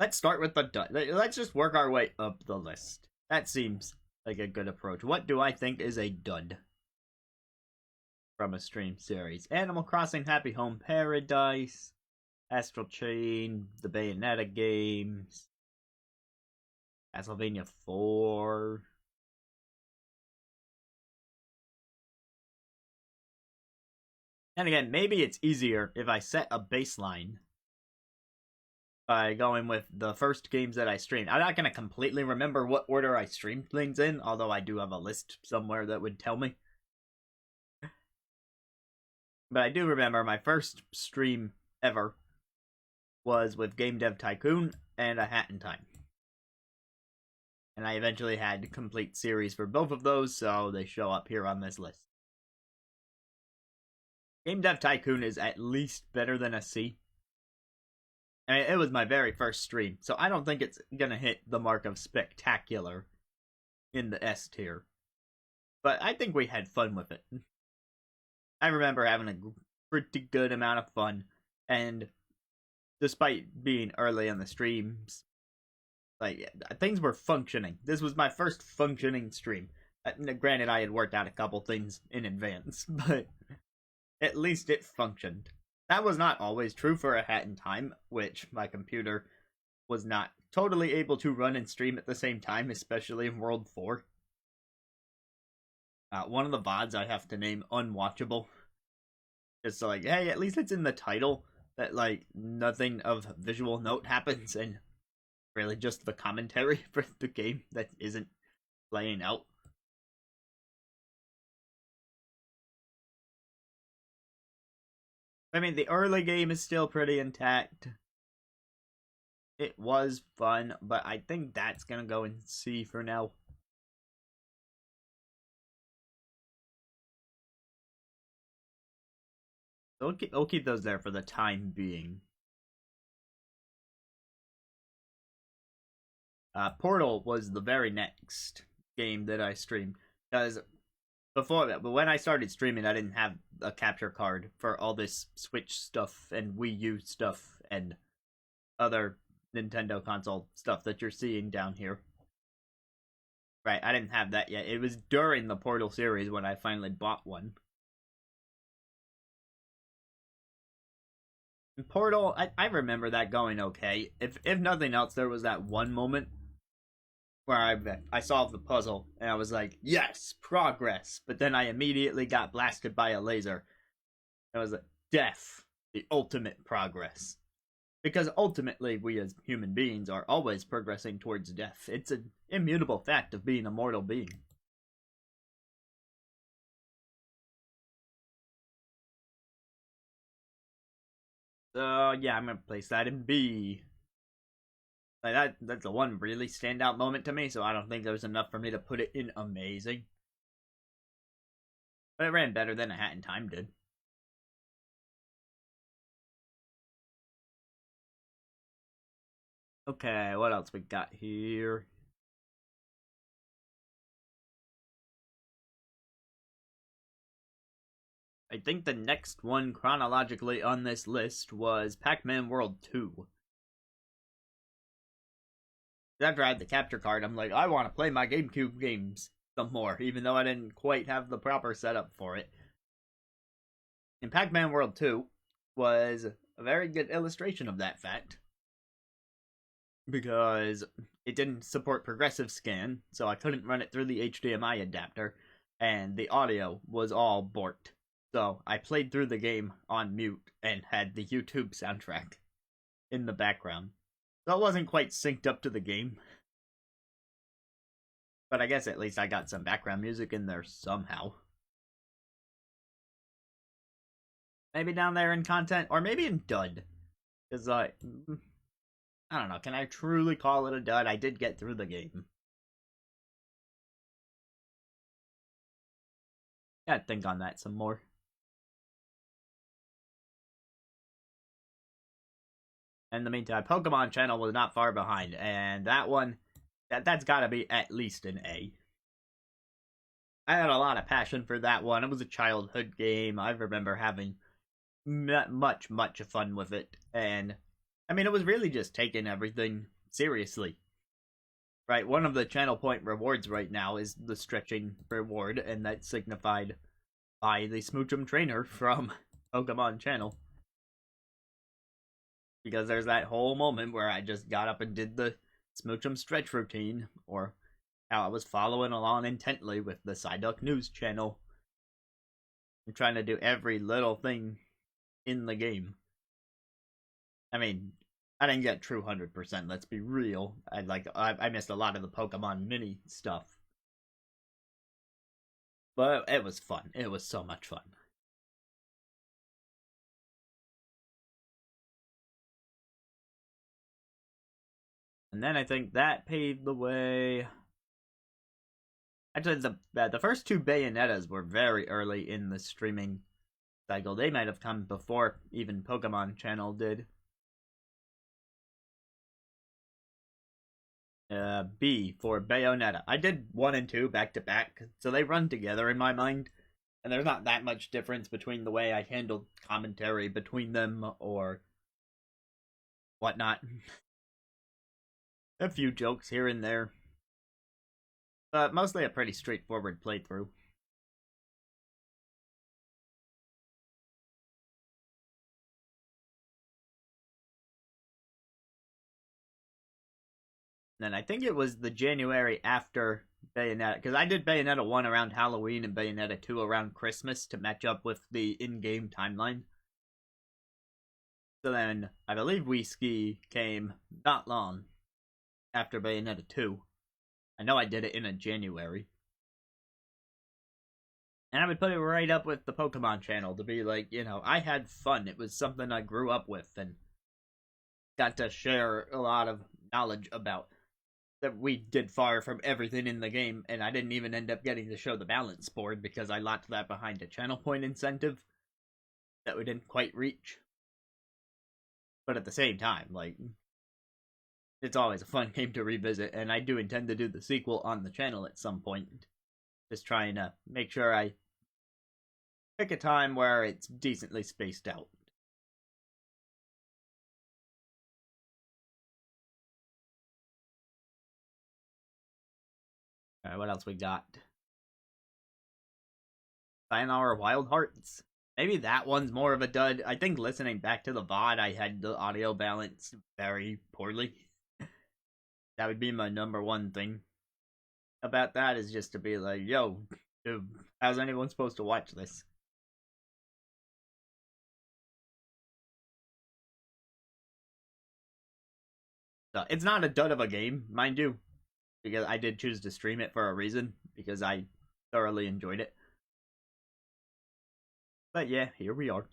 let's start with the dud. Let's just work our way up the list. That seems like a good approach. What do I think is a dud from a stream series? Animal Crossing Happy Home Paradise, Astral Chain, the Bayonetta games, Castlevania 4. And again, maybe it's easier if I set a baseline by going with the first games that I streamed. I'm not going to completely remember what order I streamed things in, although I do have a list somewhere that would tell me. But I do remember my first stream ever was with Game Dev Tycoon and A Hat in Time. And I eventually had complete series for both of those, so they show up here on this list. Game Dev Tycoon is at least better than a C. I mean, it was my very first stream, so I don't think it's gonna hit the mark of spectacular in the S tier. But I think we had fun with it. I remember having a pretty good amount of fun, and despite being early on the streams, like, things were functioning. This was my first functioning stream. Granted, I had worked out a couple things in advance, but at least it functioned. That was not always true for A Hat in Time, which my computer was not totally able to run and stream at the same time, especially in World 4. One of the VODs I have to name Unwatchable. Just so, like, hey, at least it's in the title that, like, nothing of visual note happens, and really just the commentary for the game that isn't playing out. I mean, the early game is still pretty intact. It was fun, but I think that's gonna go in C for now. We'll keep those there for the time being. Portal was the very next game that I streamed, because before that, but when I started streaming, I didn't have a capture card for all this Switch stuff and Wii U stuff and other Nintendo console stuff that you're seeing down here. Right, I didn't have that yet. It was during the Portal series when I finally bought one. And Portal, I remember that going okay. If nothing else, there was that one moment where I solved the puzzle and I was like, yes, progress. But then I immediately got blasted by a laser. It was like, death, the ultimate progress. Because ultimately, we as human beings are always progressing towards death. It's an immutable fact of being a mortal being. So yeah, I'm gonna place that in B. Like that's the one really standout moment to me, so I don't think there's enough for me to put it in amazing. But it ran better than A Hat in Time did. Okay, what else we got here? I think the next one chronologically on this list was Pac-Man World 2. After I had the capture card, I'm like, I want to play my GameCube games some more, even though I didn't quite have the proper setup for it. And Pac-Man World 2 was a very good illustration of that fact. Because it didn't support progressive scan, so I couldn't run it through the HDMI adapter, and the audio was all borked. So I played through the game on mute and had the YouTube soundtrack in the background. So it wasn't quite synced up to the game. But I guess at least I got some background music in there somehow. Maybe down there in content, or maybe in dud. Because, I don't know, can I truly call it a dud? I did get through the game. Gotta think on that some more. In the meantime, Pokemon Channel was not far behind, and that one, that's gotta be at least an A. I had a lot of passion for that one. It was a childhood game. I remember having much fun with it, and I mean, it was really just taking everything seriously. Right, one of the channel point rewards right now is the stretching reward, and that's signified by the Smoochum trainer from Pokemon Channel. Because there's that whole moment where I just got up and did the Smoochum stretch routine, or how I was following along intently with the Psyduck News channel. I'm trying to do every little thing in the game. I mean, I didn't get true 100%, let's be real. I missed a lot of the Pokemon mini stuff. But it was fun. It was so much fun. And then I think that paved the way. Actually, the first two Bayonettas were very early in the streaming cycle. They might have come before even Pokemon Channel did. B for Bayonetta. I did 1 and 2 back to back, so they run together in my mind. And there's not that much difference between the way I handled commentary between them or whatnot. A few jokes here and there. But mostly a pretty straightforward playthrough. And I think it was the January after Bayonetta, because I did Bayonetta 1 around Halloween and Bayonetta 2 around Christmas to match up with the in-game timeline. So then, I believe Wii Ski came not long after Bayonetta 2. I know I did it in a January. And I would put it right up with the Pokemon channel to be like, I had fun. It was something I grew up with and got to share a lot of knowledge about. That we did far from everything in the game, and I didn't even end up getting to show the balance board because I locked that behind a channel point incentive that we didn't quite reach. But at the same time, it's always a fun game to revisit, and I do intend to do the sequel on the channel at some point. Just trying to make sure I pick a time where it's decently spaced out. Alright, what else we got? Sayonara Wild Hearts. Maybe that one's more of a dud. I think listening back to the VOD, I had the audio balanced very poorly. That would be my number one thing about that, is just to be like, yo, dude, how's anyone supposed to watch this? So, it's not a dud of a game, mind you, because I did choose to stream it for a reason, because I thoroughly enjoyed it. But yeah, here we are.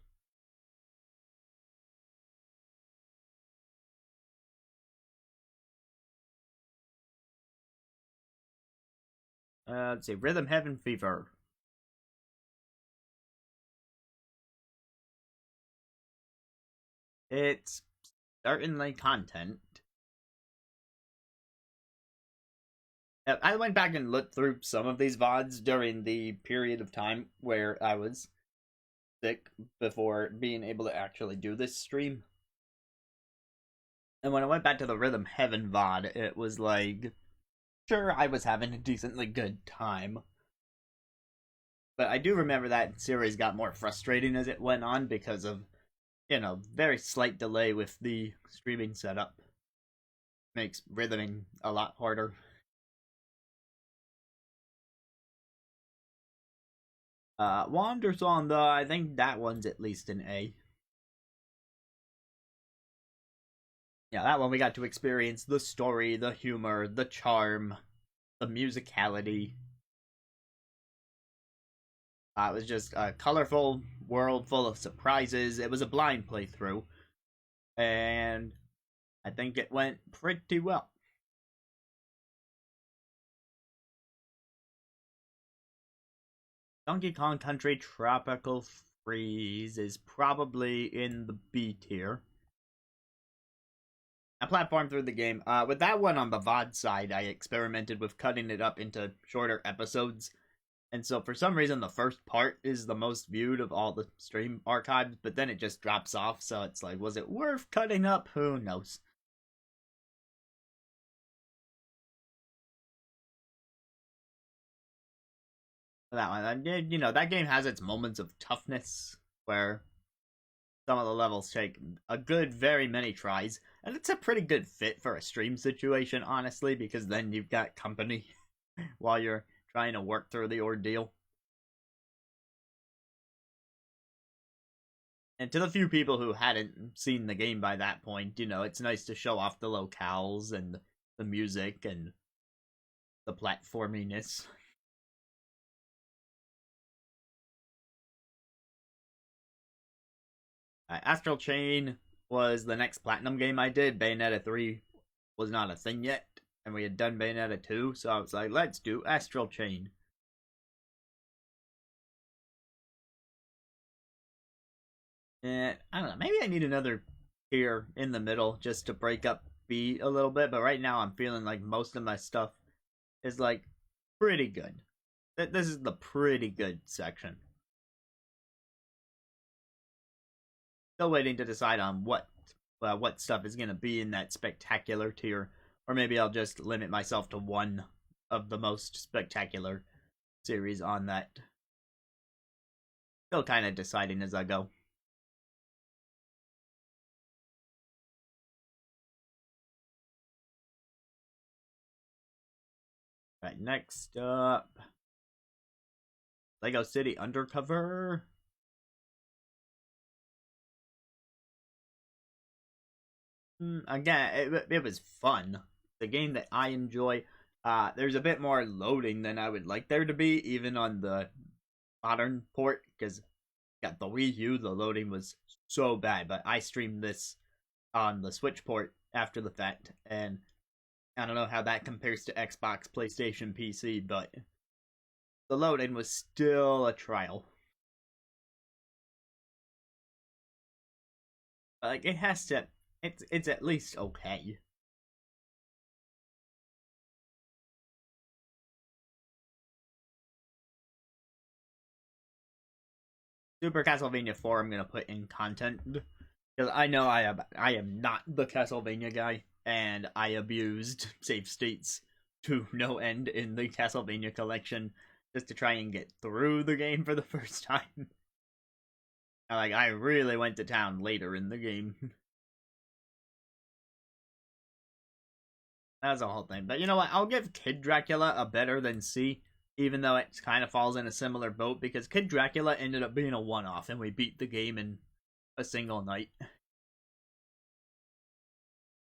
Let's see, Rhythm Heaven Fever. It's certainly content. I went back and looked through some of these VODs during the period of time where I was sick before being able to actually do this stream. And when I went back to the Rhythm Heaven VOD, it was like, sure, I was having a decently good time. But I do remember that series got more frustrating as it went on because of, very slight delay with the streaming setup. Makes rhythming a lot harder. Wandersong, though, I think that one's at least an A. Yeah, that one we got to experience the story, the humor, the charm, the musicality. It was just a colorful world full of surprises. It was a blind playthrough, and I think it went pretty well. Donkey Kong Country Tropical Freeze is probably in the B tier. I platformed through the game. With that one on the VOD side, I experimented with cutting it up into shorter episodes. And so for some reason, the first part is the most viewed of all the stream archives, but then it just drops off. So it's like, was it worth cutting up? Who knows? That one, that game has its moments of toughness where some of the levels take a good very many tries, and it's a pretty good fit for a stream situation, honestly, because then you've got company while you're trying to work through the ordeal. And to the few people who hadn't seen the game by that point, it's nice to show off the locales and the music and the platforminess. Astral Chain was the next platinum game I did. Bayonetta 3 was not a thing yet, and we had done Bayonetta 2, so I was like, let's do Astral Chain. And I don't know, maybe I need another tier in the middle just to break up B a little bit, but right now I'm feeling like most of my stuff is like pretty good. This is the pretty good section. Still waiting to decide on what stuff is going to be in that spectacular tier, or maybe I'll just limit myself to one of the most spectacular series on that. Still kind of deciding as I go. Right, next up, Lego City Undercover. Again, it was fun. The game that I enjoy. There's a bit more loading than I would like there to be, even on the modern port, because got the Wii U, the loading was so bad. But I streamed this on the Switch port after the fact, and I don't know how that compares to Xbox, PlayStation, PC, but the loading was still a trial. Like it has to, it's at least okay. Super Castlevania 4 I'm gonna put in content because I know I am not the Castlevania guy, and I abused save states to no end in the Castlevania collection just to try and get through the game for the first time. Like I really went to town later in the game. That was the whole thing. But you know what? I'll give Kid Dracula a better than C, even though it kind of falls in a similar boat because Kid Dracula ended up being a one-off, and we beat the game in a single night.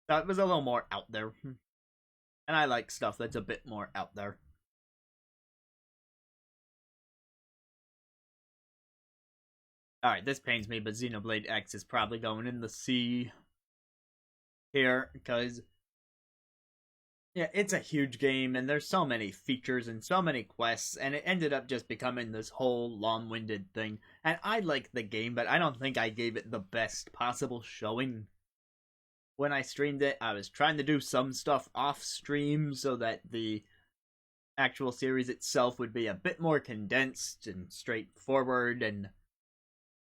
So it was a little more out there. And I like stuff that's a bit more out there. Alright, this pains me, but Xenoblade X is probably going in the C here, because, yeah, it's a huge game, and there's so many features and so many quests, and it ended up just becoming this whole long-winded thing. And I like the game, but I don't think I gave it the best possible showing when I streamed it. I was trying to do some stuff off stream so that the actual series itself would be a bit more condensed and straightforward and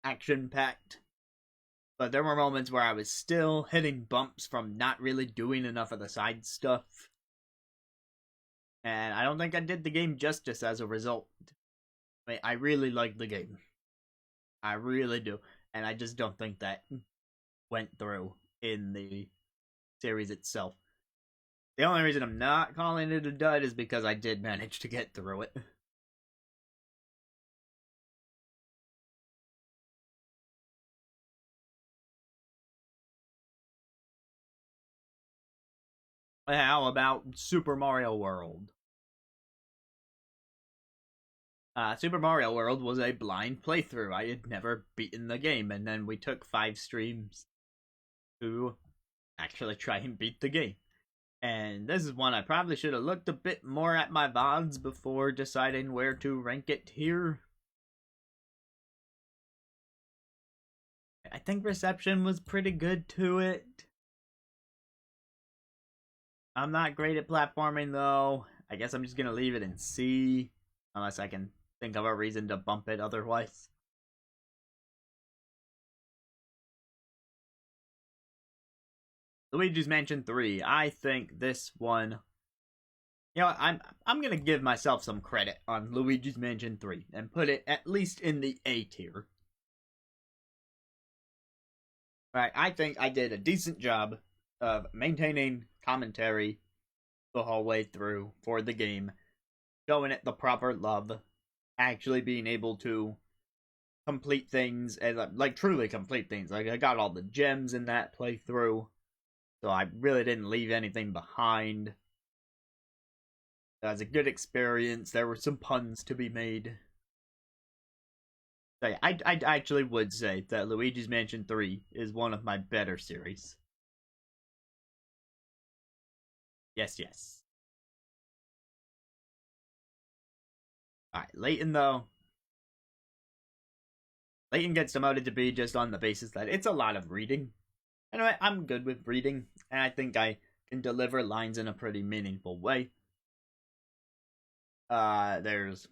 action packed. But there were moments where I was still hitting bumps from not really doing enough of the side stuff. And I don't think I did the game justice as a result. I really like the game. I really do. And I just don't think that went through in the series itself. The only reason I'm not calling it a dud is because I did manage to get through it. How about Super Mario World? Super Mario World was a blind playthrough. I had never beaten the game, and then we took 5 streams to actually try and beat the game. And this is one I probably should have looked a bit more at my VODs before deciding where to rank it here. I think reception was pretty good to it. I'm not great at platforming though. I guess I'm just gonna leave it in C, unless I can think of a reason to bump it otherwise. Luigi's Mansion 3. I think this one You know, I'm gonna give myself some credit on Luigi's Mansion 3 and put it at least in the A tier. Right, I think I did a decent job of maintaining commentary the whole way through for the game, showing it the proper love, actually being able to complete things and like truly complete things. Like I got all the gems in that playthrough, so I really didn't leave anything behind. It was a good experience. There were some puns to be made. So yeah, I actually would say that Luigi's Mansion 3 is one of my better series. Yes, yes. Alright, Layton though. Layton gets demoted to be just on the basis that it's a lot of reading. Anyway, I'm good with reading, and I think I can deliver lines in a pretty meaningful way. There's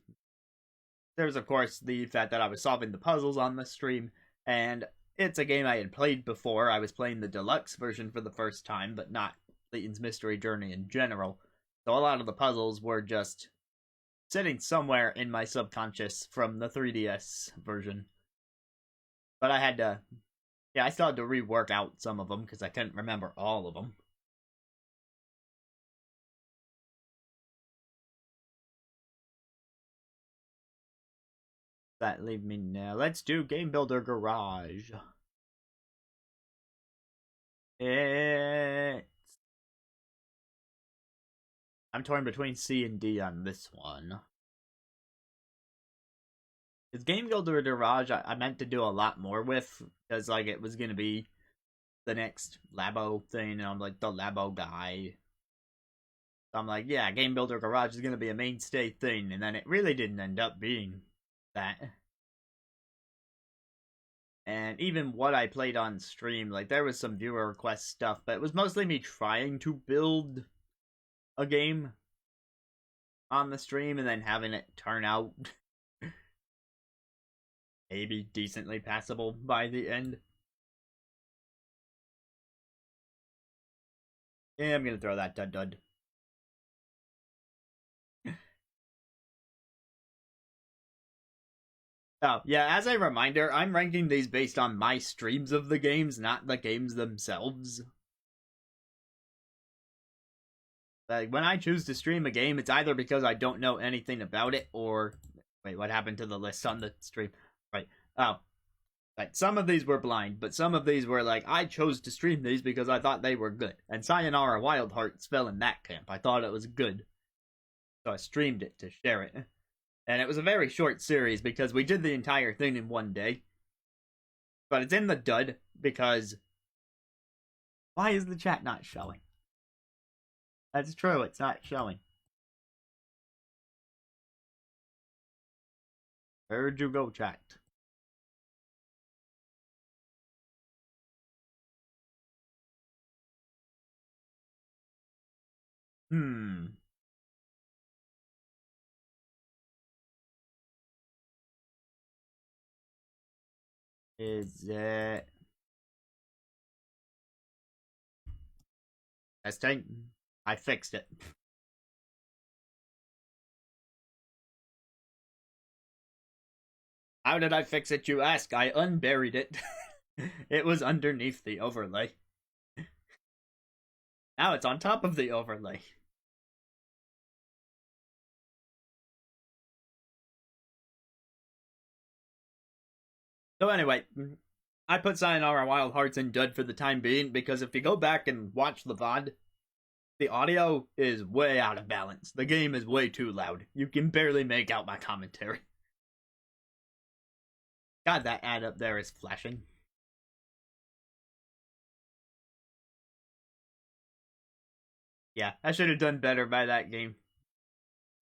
of course the fact that I was solving the puzzles on the stream, and it's a game I had played before. I was playing the deluxe version for the first time, but not Layton's Mystery Journey in general. So a lot of the puzzles were just sitting somewhere in my subconscious from the 3DS version. But I had to, yeah, I still had to rework out some of them because I couldn't remember all of them. That leave me now. Let's do Game Builder Garage. It's... I'm torn between C and D on this one. Because Game Builder Garage, I meant to do a lot more with, because like it was gonna be the next Labo thing, and I'm like the Labo guy. So I'm like, yeah, Game Builder Garage is gonna be a mainstay thing, and then it really didn't end up being that. And even what I played on stream, like there was some viewer request stuff, but it was mostly me trying to build a game on the stream and then having it turn out maybe decently passable by the end. Yeah, I'm gonna throw that dud dud. Oh, yeah, as a reminder, I'm ranking these based on my streams of the games, not the games themselves. Like, when I choose to stream a game, it's either because I don't know anything about it, or... Wait, what happened to the list on the stream? Right. Oh. Right. Some of these were blind, but some of these were like, I chose to stream these because I thought they were good. And Sayonara Wild Hearts fell in that camp. I thought it was good. So I streamed it to share it. And it was a very short series because we did the entire thing in one day. But it's in the dud because... Why is the chat not showing? That's true, it's not showing. Where'd you go, chat? Hmm. Is it... Testing? I fixed it. How did I fix it, you ask? I unburied it. It was underneath the overlay. Now it's on top of the overlay. So anyway, I put Sayonara Wild Hearts in dud for the time being because if you go back and watch the VOD, the audio is way out of balance. The game is way too loud. You can barely make out my commentary. God, that ad up there is flashing. Yeah, I should have done better by that game.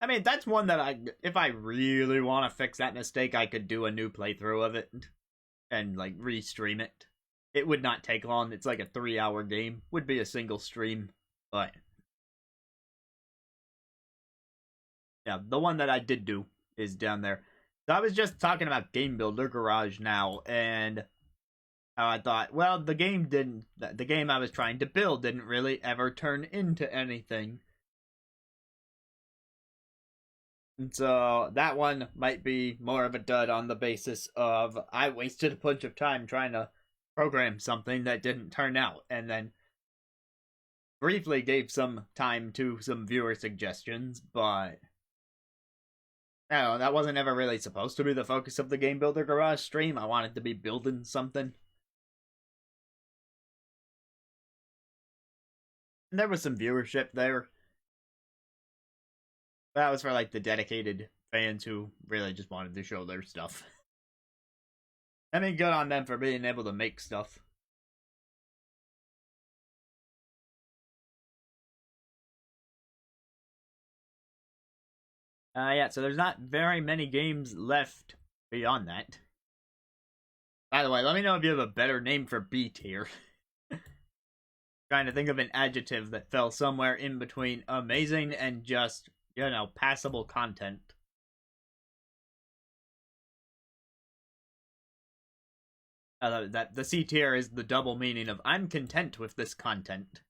I mean, that's one that if I really want to fix that mistake, I could do a new playthrough of it and like restream it. It would not take long. It's like a 3-hour game. Would be a single stream, but yeah, the one that I did do is down there. So I was just talking about Game Builder Garage now, and how I thought, well, the game I was trying to build didn't really ever turn into anything. And so that one might be more of a dud on the basis of I wasted a bunch of time trying to program something that didn't turn out, and then briefly gave some time to some viewer suggestions, but no, that wasn't ever really supposed to be the focus of the Game Builder Garage stream. I wanted to be building something. And there was some viewership there. That was for like the dedicated fans who really just wanted to show their stuff. I mean, good on them for being able to make stuff. Yeah, so there's not very many games left beyond that. By the way, let me know if you have a better name for B tier. Trying to think of an adjective that fell somewhere in between amazing and just, passable content. That the C tier is the double meaning of I'm content with this content.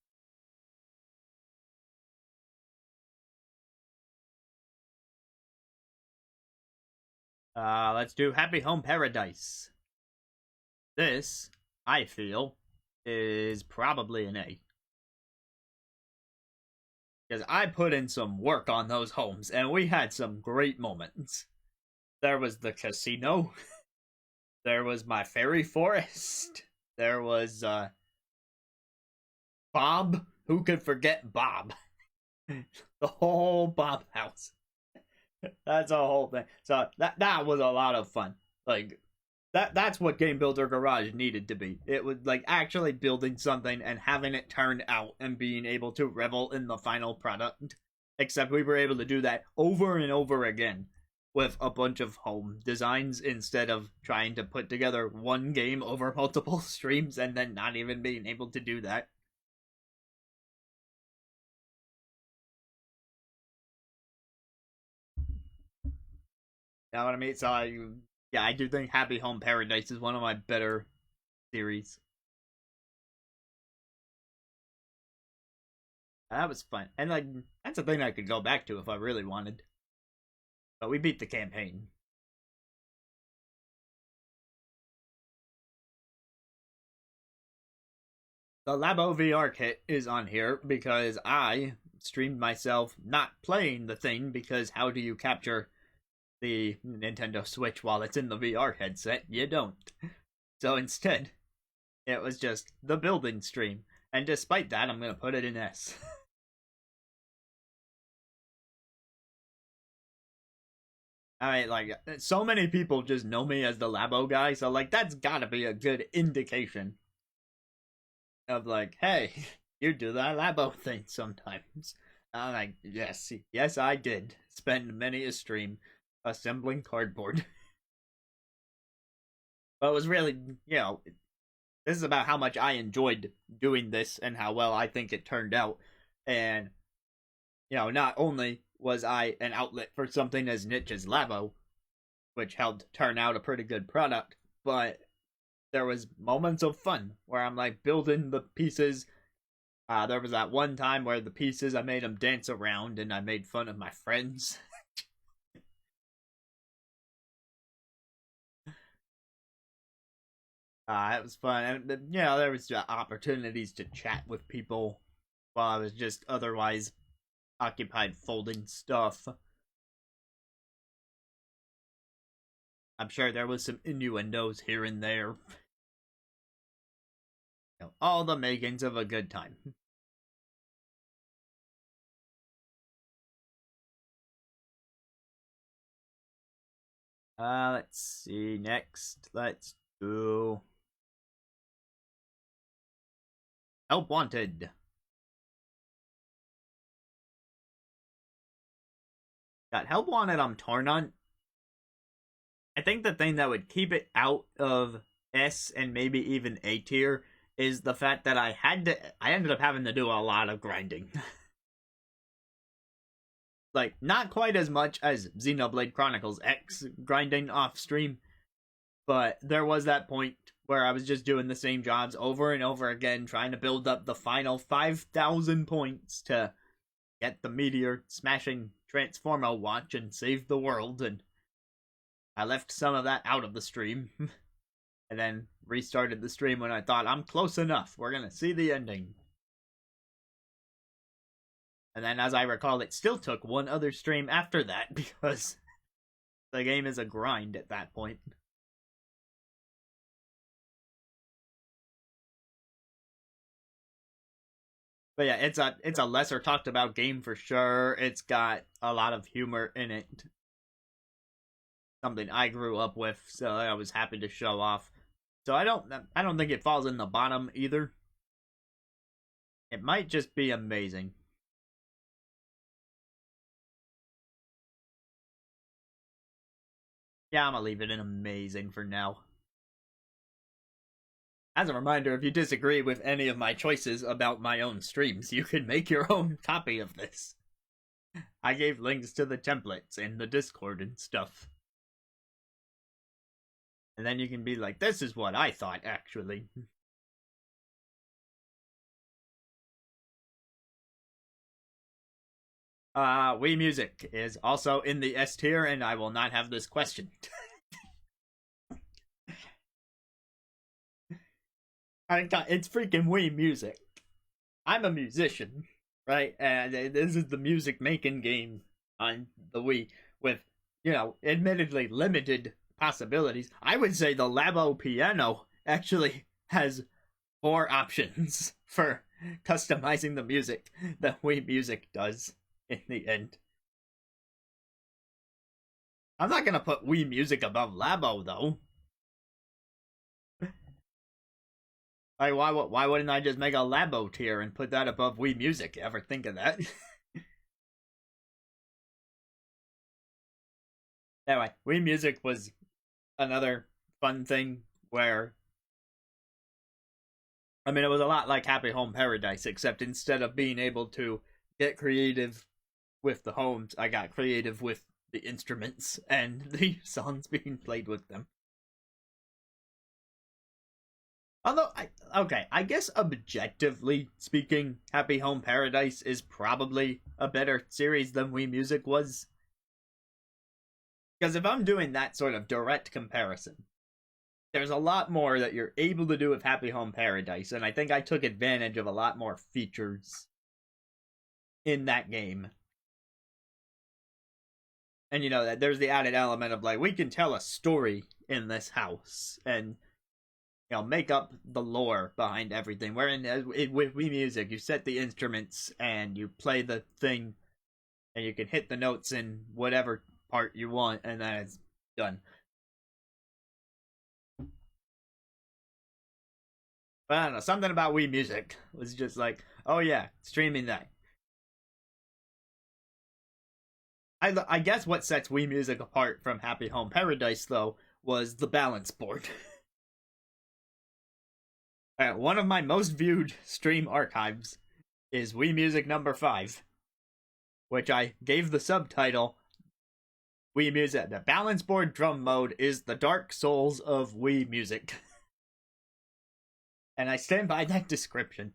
Let's do Happy Home Paradise. This, I feel, is probably an A. Because I put in some work on those homes, and we had some great moments. There was the casino. There was my fairy forest. There was, Bob. Who could forget Bob? The whole Bob house. That's a whole thing. So that was a lot of fun. Like that's what Game Builder Garage needed to be. It was like actually building something and having it turn out and being able to revel in the final product. Except we were able to do that over and over again with a bunch of home designs instead of trying to put together one game over multiple streams and then not even being able to do that. You know what I mean? So I do think Happy Home Paradise is one of my better series. That was fun, and like that's a thing I could go back to if I really wanted. But we beat the campaign. The Labo VR kit is on here because I streamed myself not playing the thing because how do you capture the Nintendo Switch while it's in the VR headset? You don't. So instead, it was just the building stream. And despite that, I'm going to put it in S. Alright, like, so many people just know me as the Labo guy, so, like, that's gotta be a good indication of, like, hey, you do that Labo thing sometimes. I'm like, yes, I did spend many a stream assembling cardboard. But it was really, this is about how much I enjoyed doing this and how well I think it turned out. And, not only was I an outlet for something as niche as Labo, which helped turn out a pretty good product, but there was moments of fun where I'm like building the pieces. There was that one time where the pieces I made them dance around and I made fun of my friends. It was fun, and there was opportunities to chat with people while I was just otherwise occupied folding stuff. I'm sure there was some innuendos here and there. All the makings of a good time. Let's see. Next, let's do Help Wanted. Got Help Wanted I'm torn on. I think the thing that would keep it out of S and maybe even A tier is the fact that I ended up having to do a lot of grinding. Like, not quite as much as Xenoblade Chronicles X grinding off stream, but there was that point where I was just doing the same jobs over and over again, trying to build up the final 5,000 points to get the meteor smashing Transformer watch and save the world, and I left some of that out of the stream. And then restarted the stream when I thought, I'm close enough. We're gonna see the ending. And then, as I recall, it still took one other stream after that because the game is a grind at that point. But yeah, it's a lesser talked about game for sure. It's got a lot of humor in it. Something I grew up with, so I was happy to show off. So I don't think it falls in the bottom either. It might just be amazing. Yeah, I'm gonna leave it in amazing for now. As a reminder, if you disagree with any of my choices about my own streams, you can make your own copy of this. I gave links to the templates in the Discord and stuff. And then you can be like, this is what I thought, actually. Wii Music is also in the S tier, and I will not have this question. It's freaking Wii Music. I'm a musician, right? And this is the music making game on the Wii with, admittedly limited possibilities. I would say the Labo Piano actually has more options for customizing the music than Wii Music does in the end. I'm not gonna put Wii Music above Labo though. Like, why wouldn't I just make a Labo tier and put that above Wii Music? Ever think of that? Anyway, Wii Music was another fun thing where, I mean, it was a lot like Happy Home Paradise, except instead of being able to get creative with the homes, I got creative with the instruments and the songs being played with them. Although, I guess objectively speaking, Happy Home Paradise is probably a better series than Wii Music was. Because if I'm doing that sort of direct comparison, there's a lot more that you're able to do with Happy Home Paradise, and I think I took advantage of a lot more features in that game. And that there's the added element of like, we can tell a story in this house, and make up the lore behind everything. Wherein with Wii Music, you set the instruments and you play the thing, and you can hit the notes in whatever part you want, and then it's done. But I don't know, something about Wii Music was just like, oh yeah, streaming that. I guess what sets Wii Music apart from Happy Home Paradise, though, was the balance board. One of my most viewed stream archives is Wii Music number 5, which I gave the subtitle Wii Music. The balance board drum mode is the Dark Souls of Wii Music. And I stand by that description.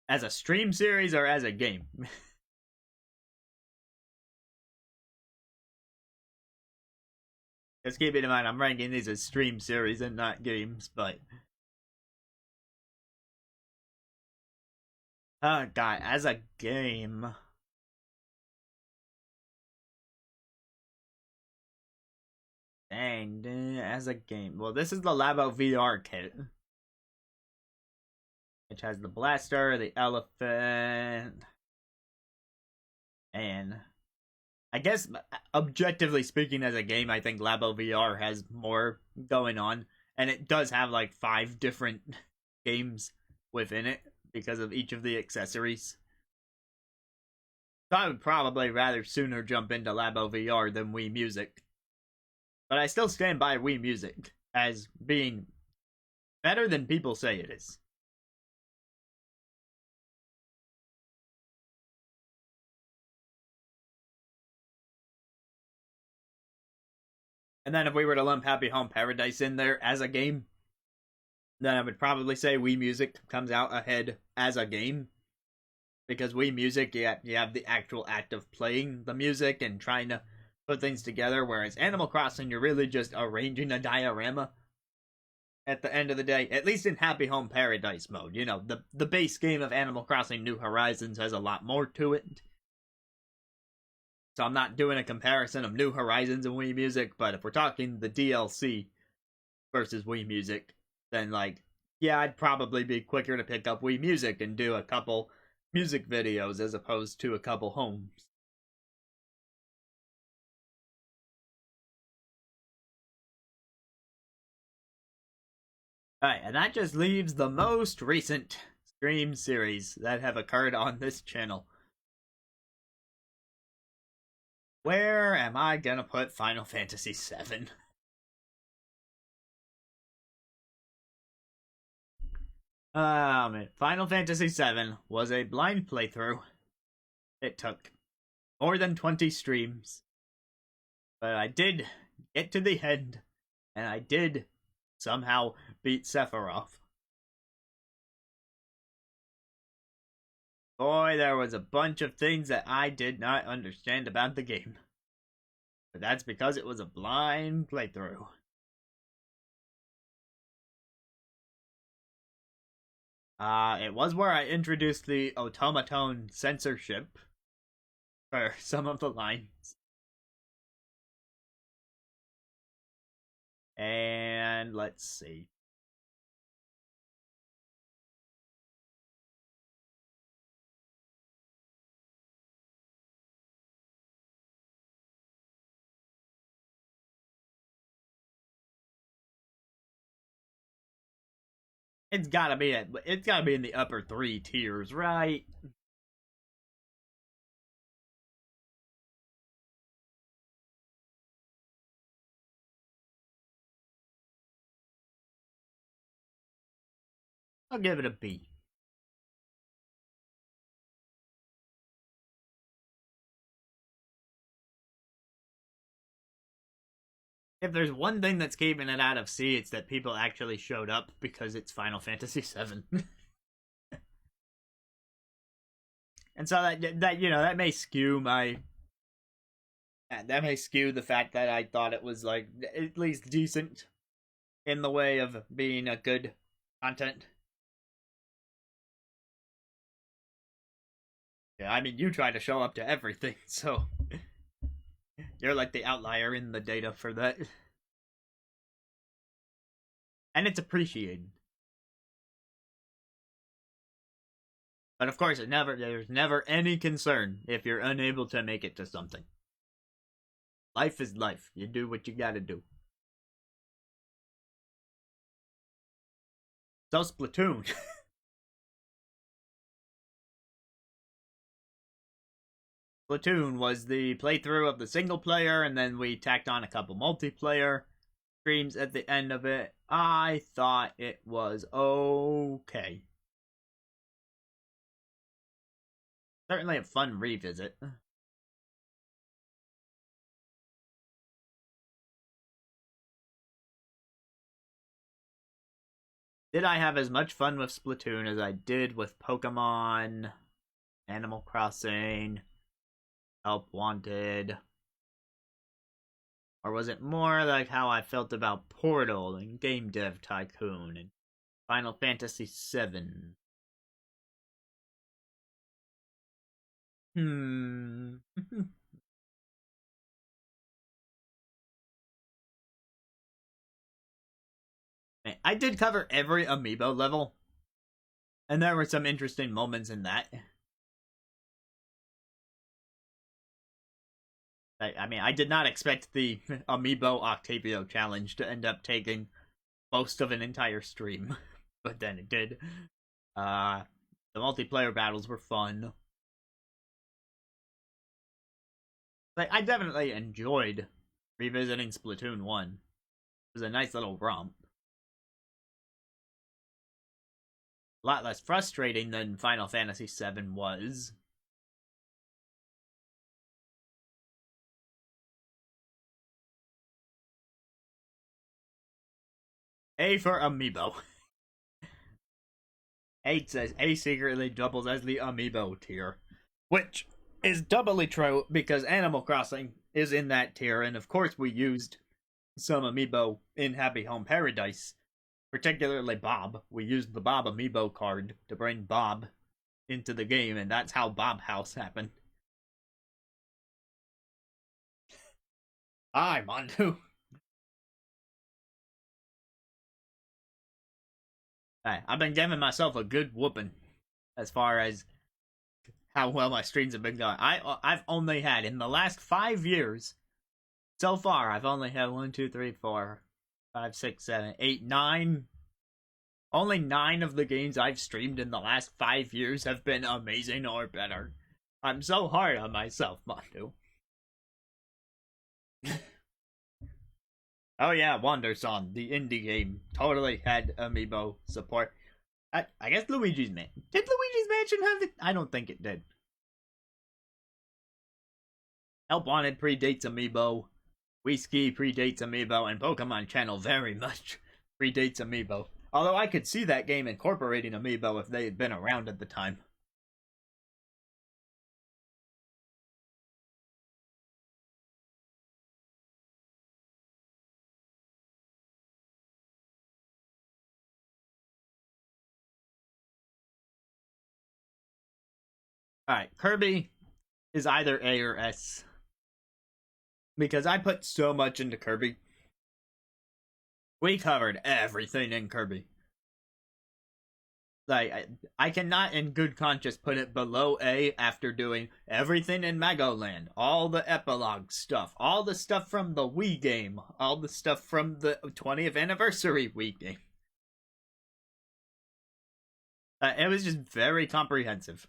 As a stream series or as a game? Just keep in mind, I'm ranking these as stream series and not games, but... Oh god, as a game... Dang, as a game. Well, this is the Labo VR kit. Which has the blaster, the elephant... And... I guess, objectively speaking, as a game, I think Labo VR has more going on. And it does have like 5 different games within it because of each of the accessories. So I would probably rather sooner jump into Labo VR than Wii Music. But I still stand by Wii Music as being better than people say it is. And then if we were to lump Happy Home Paradise in there as a game, then I would probably say Wii Music comes out ahead as a game. Because Wii Music, you have the actual act of playing the music and trying to put things together, whereas Animal Crossing, you're really just arranging a diorama at the end of the day, at least in Happy Home Paradise mode. You know, the base game of Animal Crossing New Horizons has a lot more to it. So I'm not doing a comparison of New Horizons and Wii Music, but if we're talking the DLC versus Wii Music, then like, yeah, I'd probably be quicker to pick up Wii Music and do a couple music videos as opposed to a couple homes. Alright, and that just leaves the most recent stream series that have occurred on this channel. Where am I gonna put Final Fantasy VII? Man, Final Fantasy VII was a blind playthrough. It took more than 20 streams. But I did get to the end, and I did somehow beat Sephiroth. Boy, there was a bunch of things that I did not understand about the game. But that's because it was a blind playthrough. It was where I introduced the automaton censorship for some of the lines. And let's see. It's gotta be in the upper 3 tiers, right? I'll give it a B. If there's one thing that's keeping it out of C, it's that people actually showed up because it's Final Fantasy VII. And so that may skew the fact that I thought it was like at least decent in the way of being a good content. Yeah, I mean, you try to show up to everything, so you're like the outlier in the data for that. And it's appreciated. But of course, there's never any concern if you're unable to make it to something. Life is life. You do what you gotta do. So Splatoon. Splatoon was the playthrough of the single player, and then we tacked on a couple multiplayer streams at the end of it. I thought it was okay. Certainly a fun revisit. Did I have as much fun with Splatoon as I did with Pokemon, Animal Crossing, Help Wanted? Or was it more like how I felt about Portal and Game Dev Tycoon and Final Fantasy VII? Hmm. I did cover every amiibo level, and there were some interesting moments in that. I mean, I did not expect the amiibo Octavio challenge to end up taking most of an entire stream, but then it did. Uh, the multiplayer battles were fun. Like, I definitely enjoyed revisiting Splatoon 1. It was a nice little romp. A lot less frustrating than Final Fantasy VII was. A for Amiibo. 8 says A secretly doubles as the amiibo tier, which is doubly true because Animal Crossing is in that tier, and of course we used some amiibo in Happy Home Paradise, particularly Bob. We used the Bob amiibo card to bring Bob into the game, and that's how Bob House happened. Hi, Mondu. I've been giving myself a good whooping as far as how well my streams have been going. I've only had in the last 5 years so far. I've only had 1, 2, 3, 4, 5, 6, 7, 8, 9. Only 9 of the games I've streamed in the last 5 years have been amazing or better. I'm so hard on myself, Mondu. Oh yeah, Wandersong, the indie game, totally had amiibo support. I guess Luigi's Mansion. Did Luigi's Mansion have it? I don't think it did. Help Wanted predates amiibo. Ski predates amiibo, and Pokemon Channel very much predates amiibo. Although I could see that game incorporating amiibo if they had been around at the time. Alright, Kirby is either A or S. Because I put so much into Kirby. We covered everything in Kirby. Like, I cannot in good conscience put it below A after doing everything in Magoland, all the epilogue stuff, all the stuff from the Wii game, all the stuff from the 20th anniversary Wii game. It was just very comprehensive.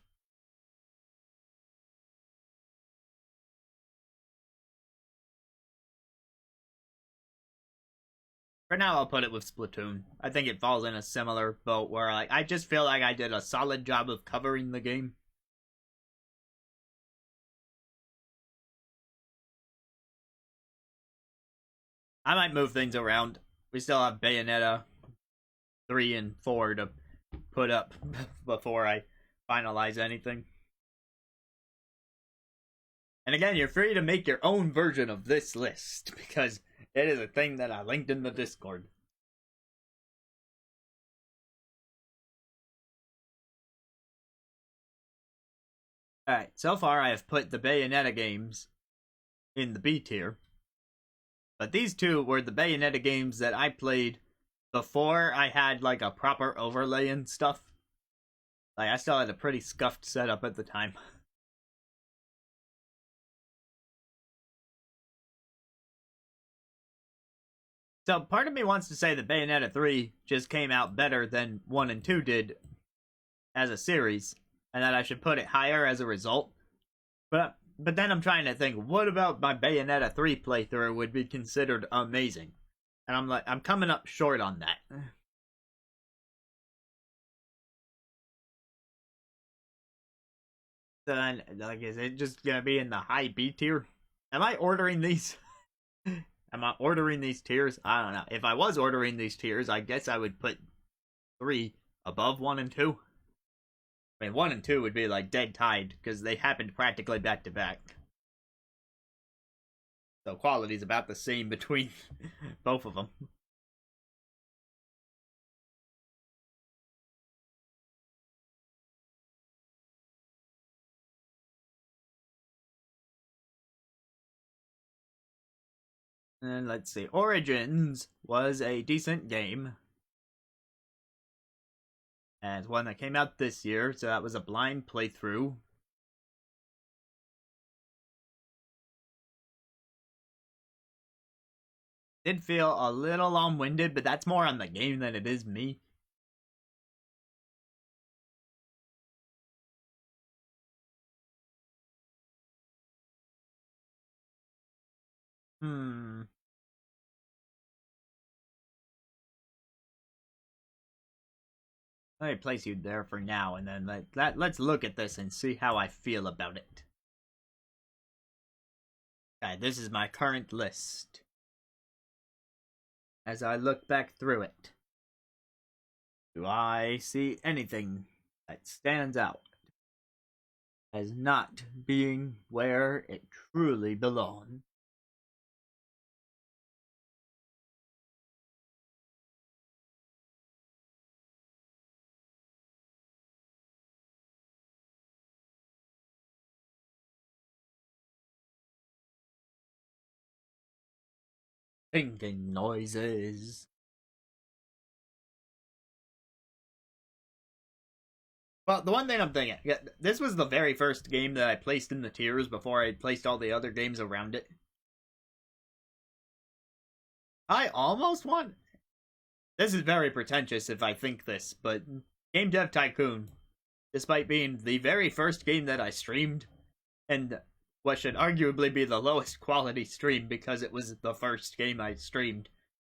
For now, I'll put it with Splatoon. I think it falls in a similar boat where I just feel like I did a solid job of covering the game. I might move things around. We still have Bayonetta 3 and 4 to put up before I finalize anything. And again, you're free to make your own version of this list because it is a thing that I linked in the Discord. Alright, so far I have put the Bayonetta games in the B tier. But these two were the Bayonetta games that I played before I had like a proper overlay and stuff. Like I still had a pretty scuffed setup at the time. So part of me wants to say that Bayonetta 3 just came out better than 1 and 2 did as a series, and that I should put it higher as a result. But then I'm trying to think, what about my Bayonetta 3 playthrough would be considered amazing? And I'm coming up short on that. So then, like, is it just gonna be in the high B tier? Am I ordering these? Am I ordering these tiers? I don't know. If I was ordering these tiers, I guess I would put 3 above 1 and 2. I mean, 1 and 2 would be like dead tied because they happened practically back to back. So quality's about the same between both of them. And let's see. Origins was a decent game. And it's one that came out this year, so that was a blind playthrough. Did feel a little long-winded, but that's more on the game than it is me. Hmm. Let me place you there for now, and then let's look at this and see how I feel about it. Okay, this is my current list. As I look back through it. Do I see anything that stands out as not being where it truly belongs? Thinking noises. Well, the one thing I'm thinking, yeah, this was the very first game that I placed in the tiers before I placed all the other games around it. I almost want. This is very pretentious if I think this, but Game Dev Tycoon, despite being the very first game that I streamed, and what should arguably be the lowest quality stream because it was the first game I streamed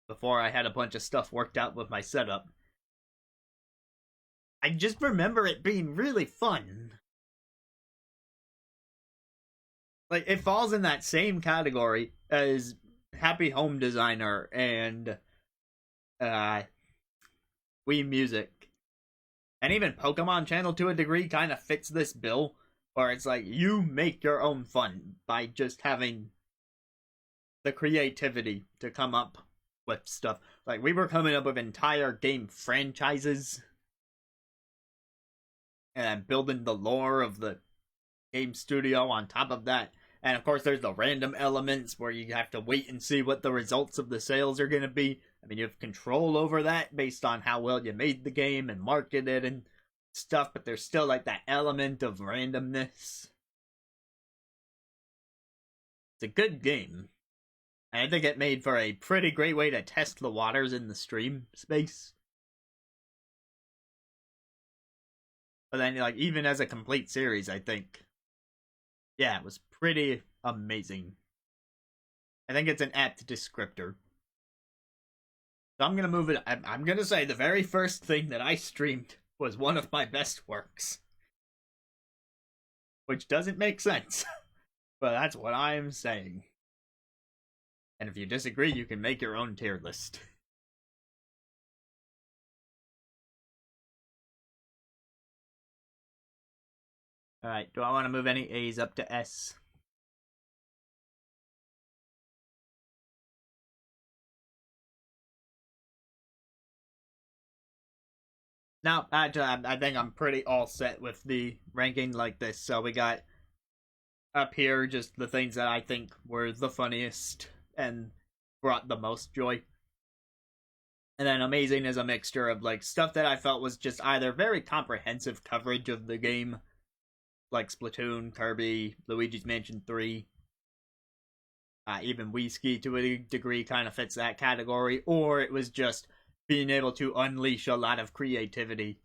before I had a bunch of stuff worked out with my setup. I just remember it being really fun. Like, it falls in that same category as Happy Home Designer and uh, Wii Music. And even Pokemon Channel to a degree kind of fits this bill, where it's like you make your own fun by just having the creativity to come up with stuff. Like, we were coming up with entire game franchises and building the lore of the game studio on top of that. And of course, there's the random elements where you have to wait and see what the results of the sales are going to be. I mean, you have control over that based on how well you made the game and marketed it and stuff, but there's still like that element of randomness. It's a good game. And I think it made for a pretty great way to test the waters in the stream space. But then, like, even as a complete series, I think, yeah, it was pretty amazing. I think it's an apt descriptor. So I'm gonna move it. I'm gonna say the very first thing that I streamed was one of my best works, which doesn't make sense, but that's what I'm saying. And if you disagree, you can make your own tier list. All right. Do I want to move any A's up to S? No, I think I'm pretty all set with the ranking like this. So we got up here just the things that I think were the funniest and brought the most joy. And then amazing is a mixture of like stuff that I felt was just either very comprehensive coverage of the game, like Splatoon, Kirby, Luigi's Mansion 3, even Wii Ski to a degree kind of fits that category, or it was just being able to unleash a lot of creativity,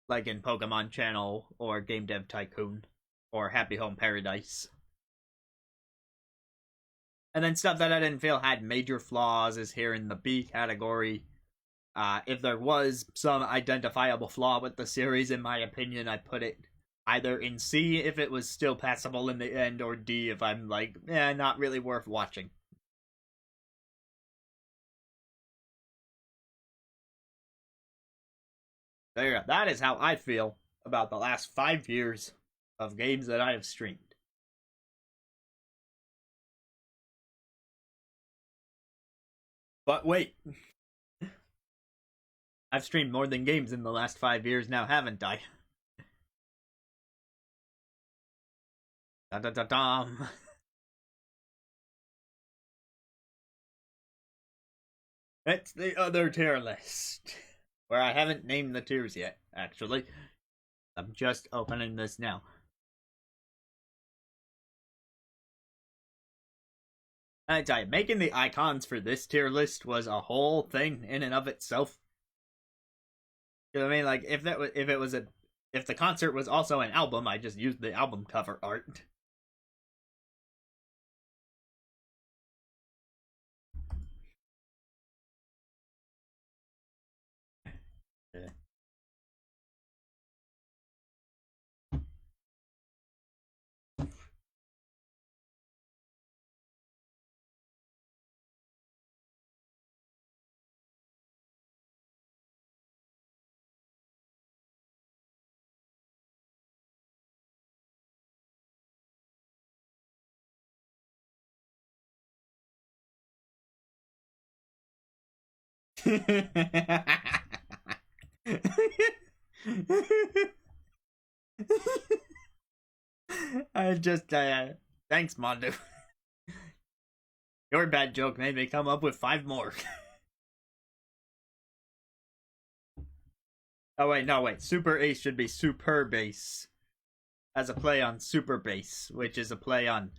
like in Pokemon Channel or Game Dev Tycoon or Happy Home Paradise. And then stuff that I didn't feel had major flaws is here in the B category. If there was some identifiable flaw with the series, in my opinion, I put it either in C if it was still passable in the end, or D if I'm like, not really worth watching. There, that is how I feel about the last 5 years of games that I have streamed. But wait, I've streamed more than games in the last 5 years now, haven't I? Da da da dum. It's the other tier list, where I haven't named the tiers yet, actually. I'm just opening this now. I tell you, making the icons for this tier list was a whole thing in and of itself. You know what I mean? Like if the concert was also an album, I just used the album cover art. Yeah. I just, thanks, Mondo. Your bad joke made me come up with 5 more. Oh, wait, no, wait. Super Ace should be Super Bass. As a play on Super Bass, which is a play on.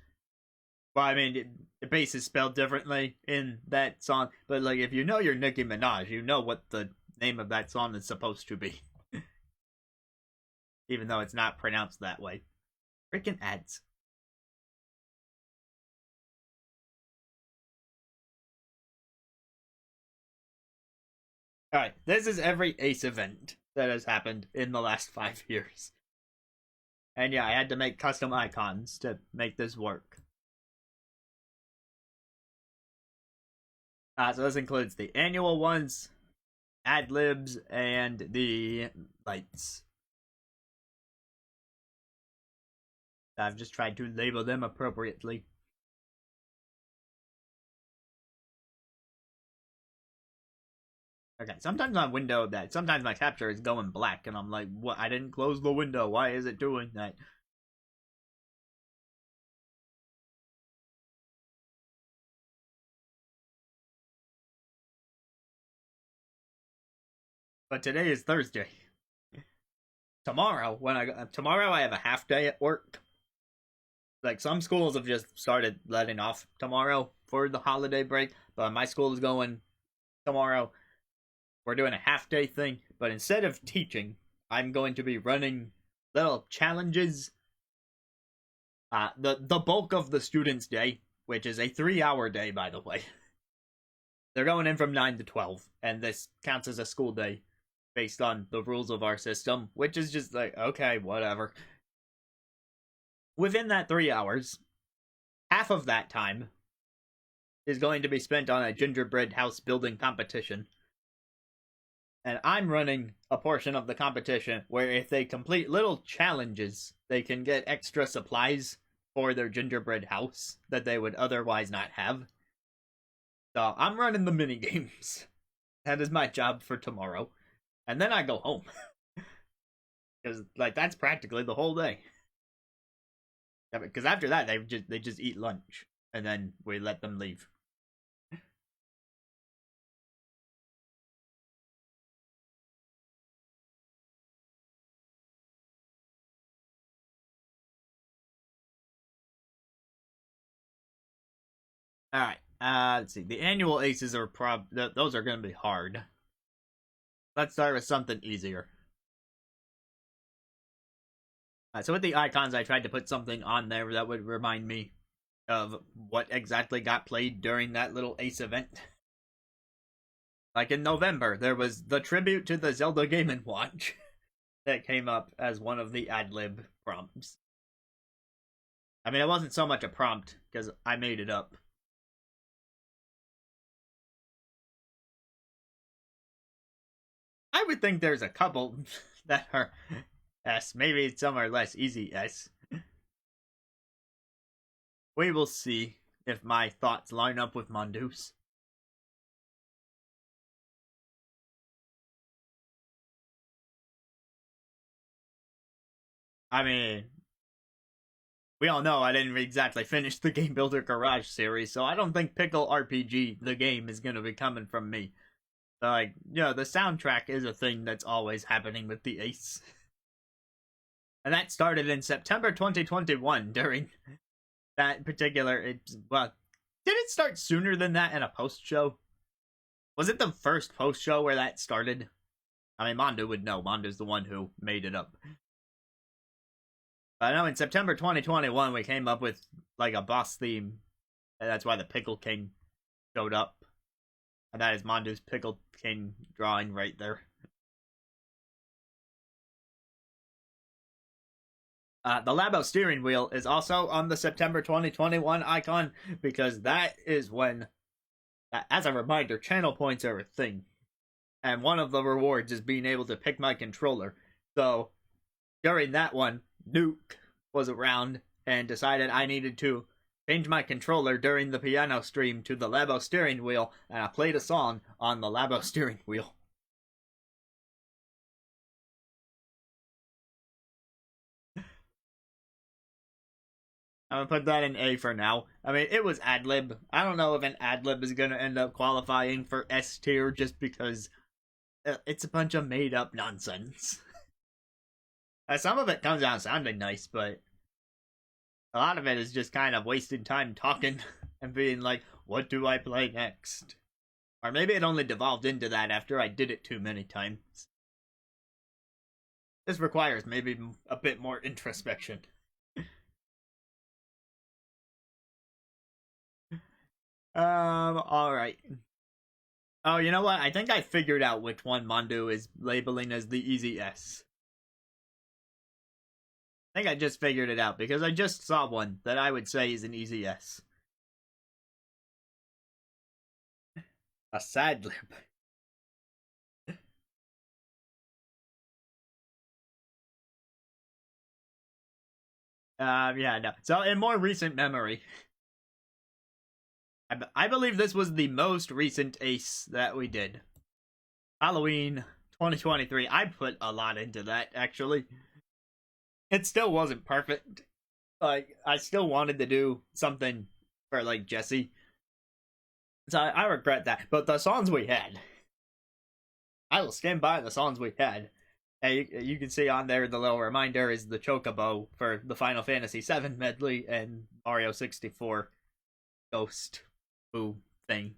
Well, I mean, the bass is spelled differently in that song, but, like, if you know your Nicki Minaj, you know what the name of that song is supposed to be. Even though it's not pronounced that way. Freaking ads. Alright, this is every Ace event that has happened in the last 5 years. And yeah, I had to make custom icons to make this work. So this includes the annual ones, ad libs, and the lights. I've just tried to label them appropriately. Okay, sometimes on window that sometimes my capture is going black and I'm like, what? I didn't close the window. Why is it doing that? But today is Thursday. Tomorrow I have a half day at work. Like some schools have just started letting off tomorrow for the holiday break, but my school is going tomorrow. We're doing a half day thing, but instead of teaching, I'm going to be running little challenges. The bulk of the students' day, which is a 3-hour day, by the way, they're going in from 9 to 12, and this counts as a school day based on the rules of our system, which is just like, okay, whatever. Within that 3 hours, half of that time is going to be spent on a gingerbread house building competition. And I'm running a portion of the competition where if they complete little challenges, they can get extra supplies for their gingerbread house that they would otherwise not have. So I'm running the mini games. That is my job for tomorrow. And then I go home. Because, like, that's practically the whole day. Because after that, they just eat lunch. And then we let them leave. Alright, let's see. The annual aces are those are going to be hard. Let's start with something easier. So with the icons, I tried to put something on there that would remind me of what exactly got played during that little Ace event. Like in November, there was the tribute to the Zelda Game & Watch that came up as one of the ad-lib prompts. I mean, it wasn't so much a prompt, because I made it up. I would think there's a couple that are S. Maybe some are less easy S. We will see if my thoughts line up with Mondo's. I mean, we all know I didn't exactly finish the Game Builder Garage series, so I don't think Pickle RPG, the game, is going to be coming from me. Like, yeah, the soundtrack is a thing that's always happening with the Ace. And that started in September 2021 during that particular. Well, did it start sooner than that in a post show? Was it the first post show where that started? I mean, Mondo would know. Mondo's the one who made it up. But I know in September 2021 we came up with like a boss theme, and that's why the Pickle King showed up. And that is Mondo's Pickle King drawing right there. The Labo steering wheel is also on the September 2021 icon because that is when, as a reminder, channel points are a thing. And one of the rewards is being able to pick my controller. So during that one, Nuke was around and decided I needed to change my controller during the piano stream to the Labo steering wheel, and I played a song on the Labo steering wheel. I'm gonna put that in A for now. I mean, it was ad lib. I don't know if an ad lib is gonna end up qualifying for S tier just because it's a bunch of made up nonsense. Some of it comes out sounding nice, but a lot of it is just kind of wasting time talking and being like, what do I play next? Or maybe it only devolved into that after I did it too many times. This requires maybe a bit more introspection. Alright. Oh, you know what? I think I figured out which one Mandu is labeling as the easy S. I think I just figured it out because I just saw one that I would say is an easy S. A sad lib. Yeah, no. So, in more recent memory, I believe this was the most recent Ace that we did. Halloween 2023. I put a lot into that, actually. It still wasn't perfect. Like, I still wanted to do something for, like, Jesse. So I regret that. But the songs we had, I will stand by the songs we had. And you can see on there the little reminder is the Chocobo for the Final Fantasy VII medley and Mario 64 Ghost Boo thing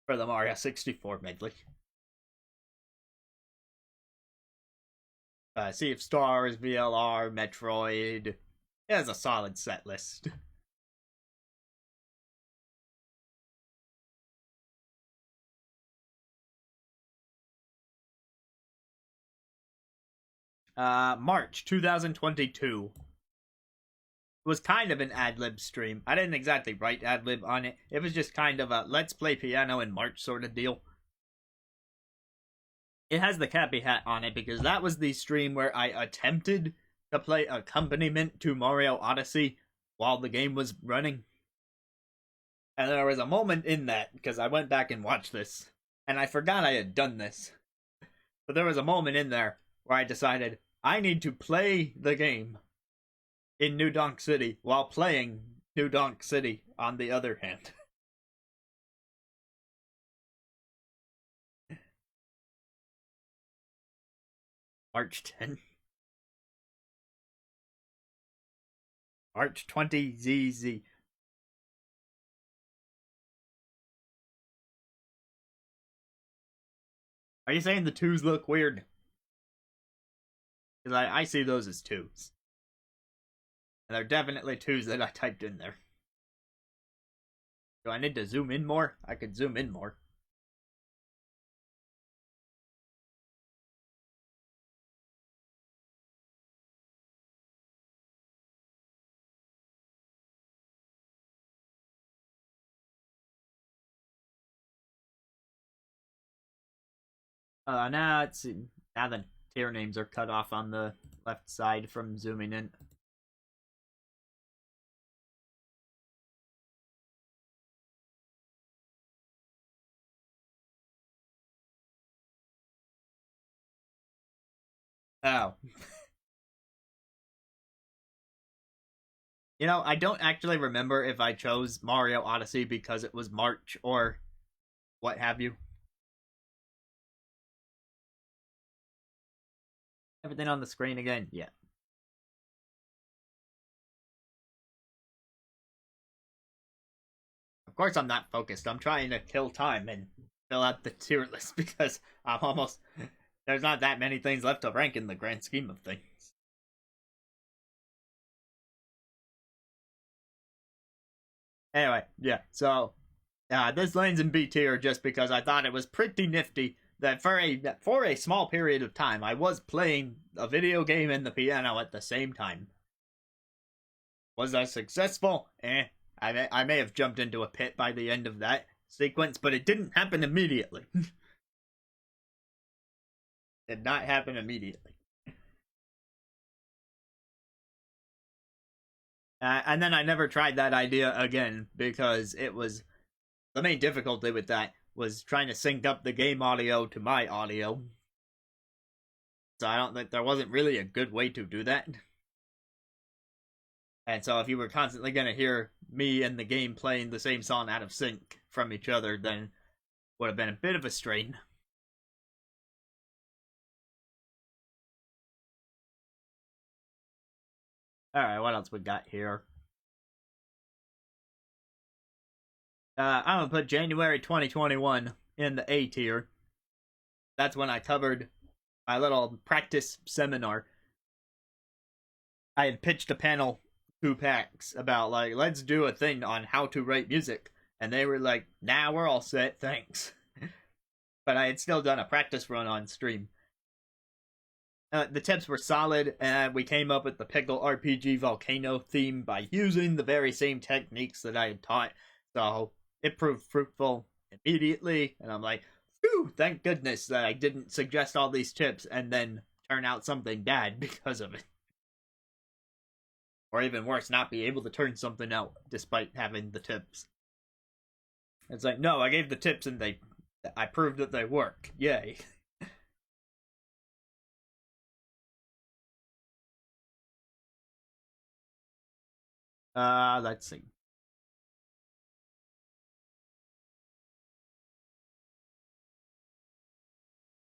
for the Mario 64 medley. Sea of Stars, VLR, Metroid. It has a solid set list. March 2022 was kind of an ad-lib stream. I didn't exactly write ad-lib on it. It was just kind of a let's play piano in March sort of deal. It has the Cappy hat on it because that was the stream where I attempted to play accompaniment to Mario Odyssey while the game was running. And there was a moment in that, because I went back and watched this, and I forgot I had done this. But there was a moment in there where I decided I need to play the game in New Donk City while playing New Donk City on the other hand. March 10. March 20 ZZ. Are you saying the twos look weird? Because I see those as twos. And they're definitely twos that I typed in there. Do I need to zoom in more? I could zoom in more. Now it's now the tier names are cut off on the left side from zooming in. Oh. You know, I don't actually remember if I chose Mario Odyssey because it was March or what have you. Everything on the screen again? Yeah. Of course I'm not focused. I'm trying to kill time and fill out the tier list because I'm almost... There's not that many things left to rank in the grand scheme of things. Anyway, yeah, so this lane's in B tier just because I thought it was pretty nifty that for a small period of time I was playing a video game and the piano at the same time. Was I successful? I may have jumped into a pit by the end of that sequence, but it didn't happen immediately. Did not happen immediately. And then I never tried that idea again because it was the main difficulty with that was trying to sync up the game audio to my audio. So I don't think there wasn't really a good way to do that. And so if you were constantly going to hear me and the game playing the same song out of sync from each other, then would have been a bit of a strain. Alright, what else we got here? I'm gonna put January 2021 in the A tier. That's when I covered my little practice seminar. I had pitched a panel to PAX about, like, let's do a thing on how to write music. And they were like, nah, we're all set, thanks. But I had still done a practice run on stream. The tips were solid, and we came up with the Pickle RPG Volcano theme by using the very same techniques that I had taught. So it proved fruitful immediately, and I'm like, phew, thank goodness that I didn't suggest all these tips and then turn out something bad because of it. Or even worse, not be able to turn something out despite having the tips. It's like, no, I gave the tips and I proved that they work. Yay. Let's see.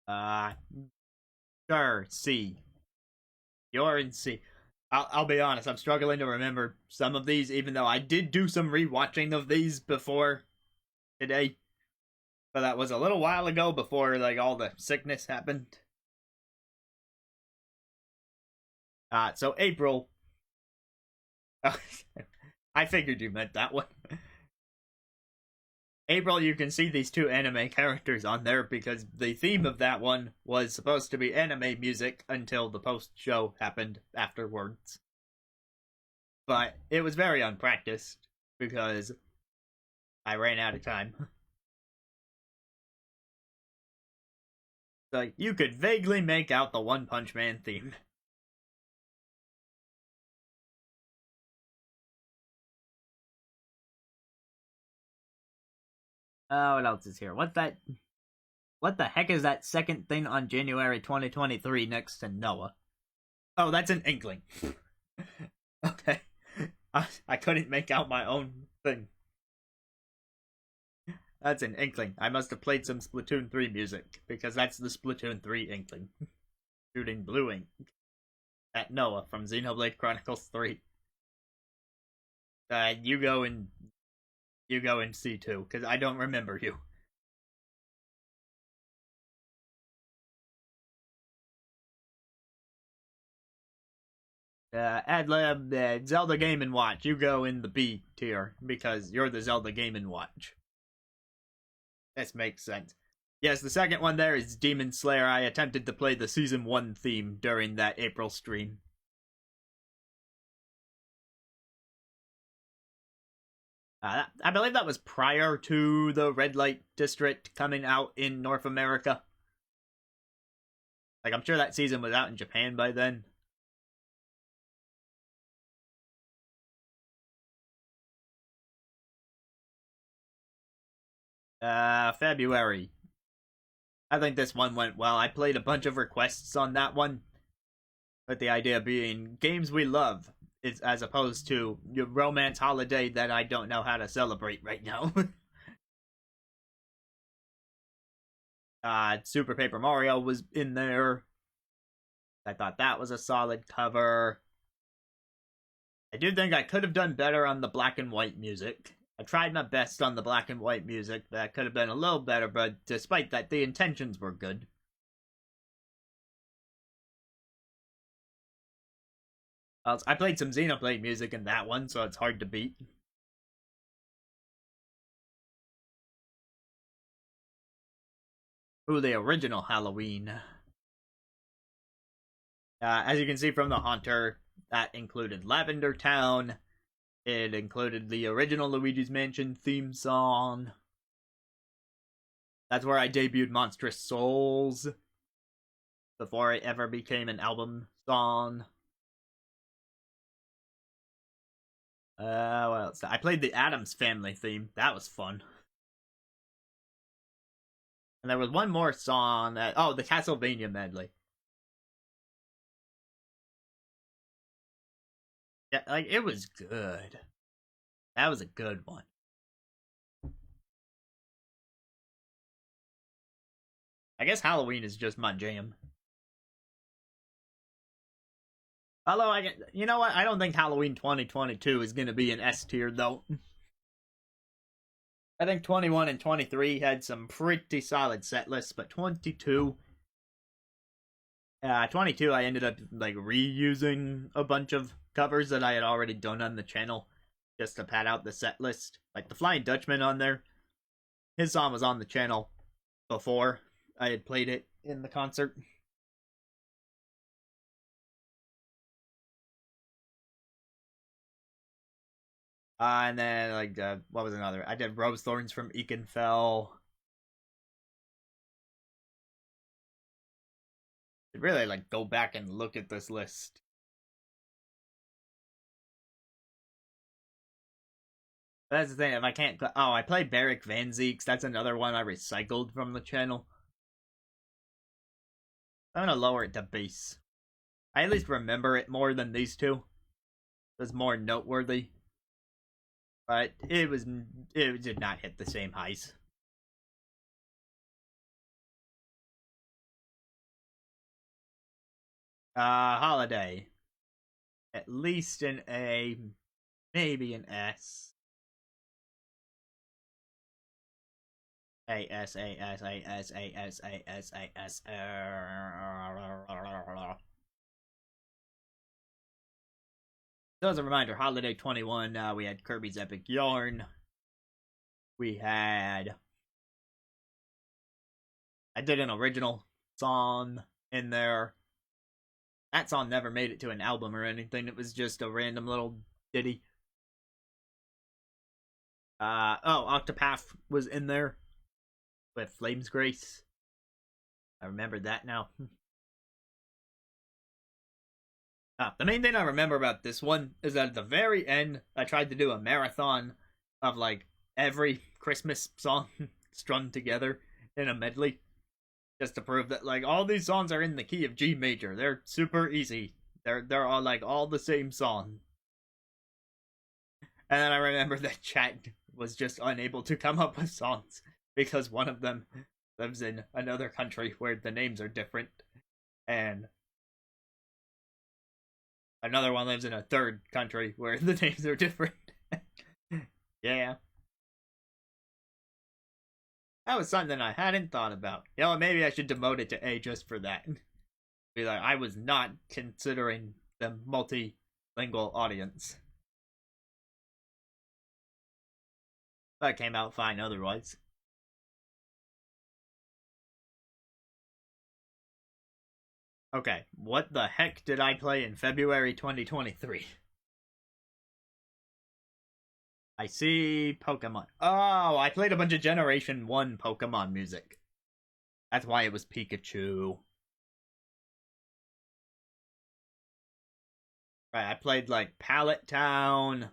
Uh, sure, C. You're in C. I'll be honest, I'm struggling to remember some of these, even though I did do some rewatching of these before today. But that was a little while ago before, like, all the sickness happened. So April. I figured you meant that one. April, you can see these two anime characters on there because the theme of that one was supposed to be anime music until the post show happened afterwards. But it was very unpracticed because I ran out of time. So you could vaguely make out the One Punch Man theme. What else is here? What the heck is that second thing on January 2023 next to Noah? Oh, that's an inkling. Okay. I couldn't make out my own thing. That's an inkling. I must have played some Splatoon 3 music, because that's the Splatoon 3 inkling. Shooting blue ink at Noah from Xenoblade Chronicles 3. You go and C2, because I don't remember you. Adlab, Zelda Game and Watch. You go in the B tier because you're the Zelda Game and Watch. This makes sense. Yes, the second one there is Demon Slayer. I attempted to play the season 1 theme during that April stream. I believe that was prior to the Red Light District coming out in North America. Like, I'm sure that season was out in Japan by then. February. I think this one went well. I played a bunch of requests on that one, with the idea being games we love, is as opposed to your romance holiday that I don't know how to celebrate right now. Super Paper Mario was in there. I thought that was a solid cover. I do think I could have done better on the black and white music. I tried my best on the black and white music. That could have been a little better, but despite that, the intentions were good. I played some Xenoblade music in that one, so it's hard to beat. Ooh, the original Halloween. As you can see from the Haunter, that included Lavender Town. It included the original Luigi's Mansion theme song. That's where I debuted Monstrous Souls before it ever became an album song. What else? I played the Addams Family theme. That was fun. And there was one more song that the Castlevania medley. Yeah, like it was good. That was a good one. I guess Halloween is just my jam. Although you know what? I don't think Halloween 2022 is going to be an S tier though. I think 21 and 23 had some pretty solid set lists, but 22, 22 I ended up like reusing a bunch of covers that I had already done on the channel just to pad out the set list. Like the Flying Dutchman on there, his song was on the channel before I had played it in the concert. And then like what was another? I did Rose Thorns from Ekenfell. I'd really like go back and look at this list. That's the thing. If I can't, I played Beric Van Zeeks. That's another one I recycled from the channel. I'm gonna lower it to bass. I at least remember it more than these two. It was more noteworthy, but it did not hit the same highs. Holiday. At least an A, maybe an S. A S A S A S A S A S A S. So as a reminder, Holiday 21, we had Kirby's Epic Yarn. We had... I did an original song in there. That song never made it to an album or anything. It was just a random little ditty. Octopath was in there with Flame's Grace. I remember that now. The main thing I remember about this one is that at the very end, I tried to do a marathon of like every Christmas song strung together in a medley, just to prove that like all these songs are in the key of G major. They're super easy. They're all like all the same song. And then I remember that chat was just unable to come up with songs because one of them lives in another country where the names are different, and another one lives in a third country where the names are different. Yeah. That was something I hadn't thought about. You know, maybe I should demote it to A just for that. Be like, I was not considering the multilingual audience. That came out fine otherwise. Okay, what the heck did I play in February 2023? I see Pokemon. Oh, I played a bunch of Generation 1 Pokemon music. That's why it was Pikachu. Right, I played like Pallet Town,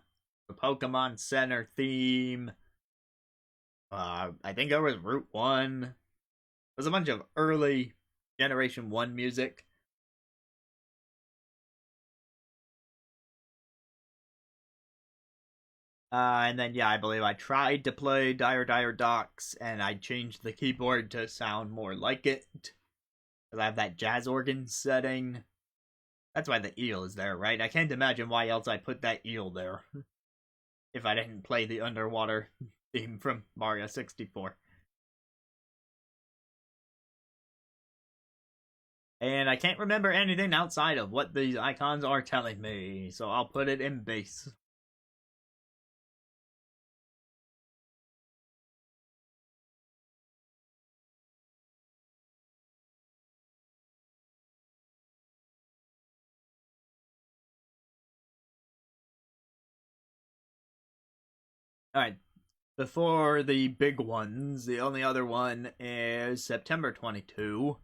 the Pokemon Center theme. I think there was Route 1. There's a bunch of early Generation 1 music. And then, yeah, I believe I tried to play Dire Docks, and I changed the keyboard to sound more like it. Because I have that jazz organ setting. That's why the eel is there, right? I can't imagine why else I put that eel there. If I didn't play the underwater theme from Mario 64. And I can't remember anything outside of what these icons are telling me, so I'll put it in bass. Alright, before the big ones, the only other one is September 22.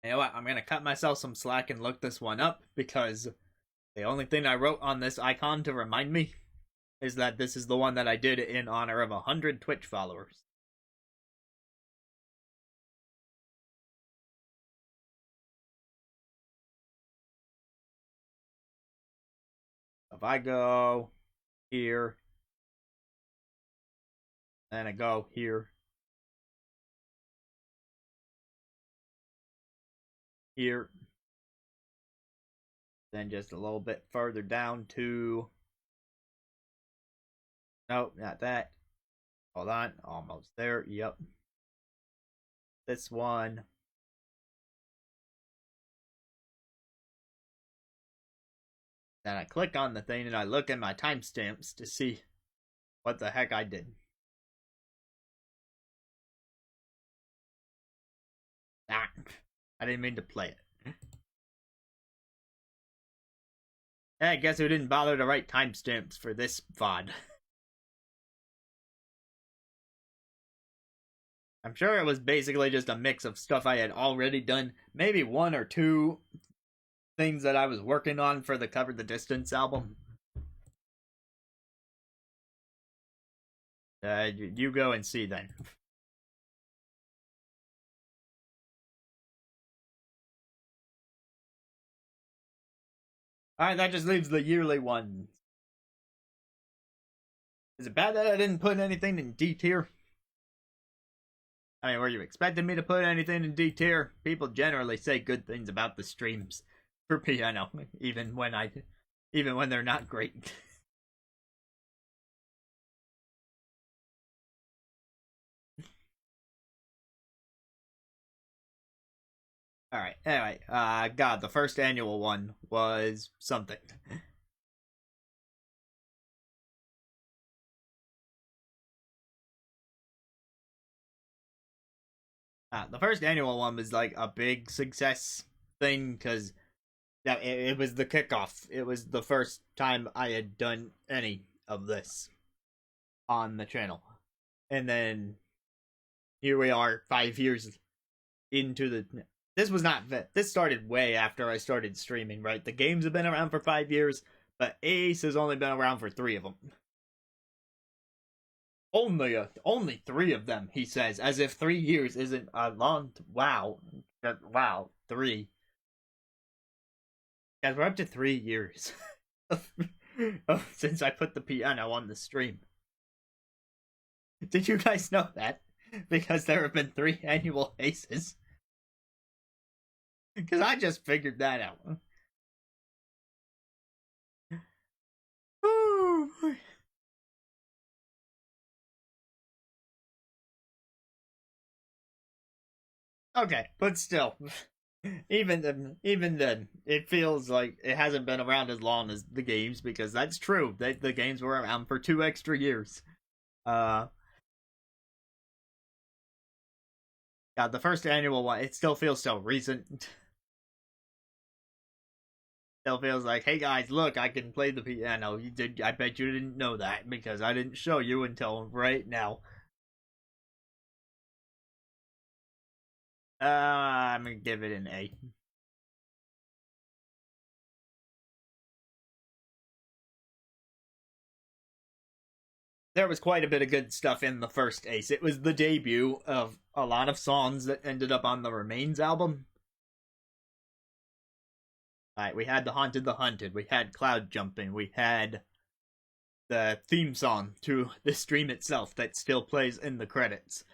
You know what? I'm gonna cut myself some slack and look this one up because The only thing I wrote on this icon to remind me is that this is the one that I did in honor of 100 Twitch followers. If I go here, then I go here, here, then just a little bit further down to, nope, not that. Hold on, almost there. Yep. This one. Then I click on the thing and I look at my timestamps to see what the heck I did. Ah, I didn't mean to play it. I guess we didn't bother to write timestamps for this VOD. I'm sure it was basically just a mix of stuff I had already done. Maybe one or two things that I was working on for the Cover the Distance album. You go and see then. Alright, that just leaves the yearly one. Is it bad that I didn't put anything in D tier? I mean, were you expecting me to put anything in D tier? People generally say good things about the streams for piano, even when they're not great. Alright, anyway, God, the first annual one was something. The first annual one was like a big success thing because it was the kickoff. It was the first time I had done any of this on the channel. And then here we are 5 years into the. This started way after I started streaming, right? The games have been around for 5 years, but Ace has only been around for 3 of them. Only 3 of them, he says, as if 3 years isn't a long. Wow, 3. Guys, we're up to 3 years since I put the piano on the stream. Did you guys know that? Because there have been 3 annual Aces. Because I just figured that out. Okay, but still, even then, it feels like it hasn't been around as long as the games because that's true. The games were around for 2 extra years. God, the first annual one, it still feels so recent. Still feels like, hey guys, look, I can play the piano. I bet you didn't know that because I didn't show you until right now. I'm gonna give it an A. There was quite a bit of good stuff in the first Ace. It was the debut of a lot of songs that ended up on the Remains album. Alright, we had The Haunted the Hunted, we had Cloud Jumping, we had the theme song to the stream itself that still plays in the credits.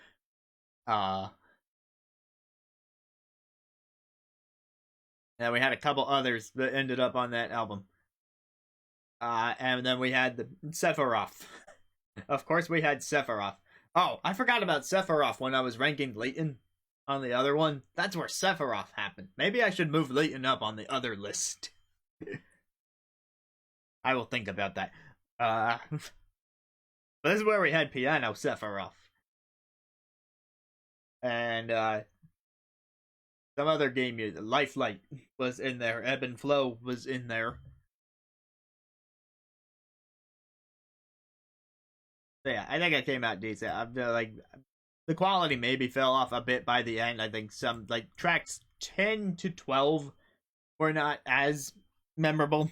And we had a couple others that ended up on that album. And then we had the Sephiroth. Of course, we had Sephiroth. Oh, I forgot about Sephiroth when I was ranking Layton on the other one. That's where Sephiroth happened. Maybe I should move Layton up on the other list. I will think about that. But this is where we had Piano Sephiroth. And some other game music. Lifelight was in there. Ebb and Flow was in there. So yeah, I think I came out decent. I'm like the quality maybe fell off a bit by the end. I think some like tracks 10 to 12 were not as memorable.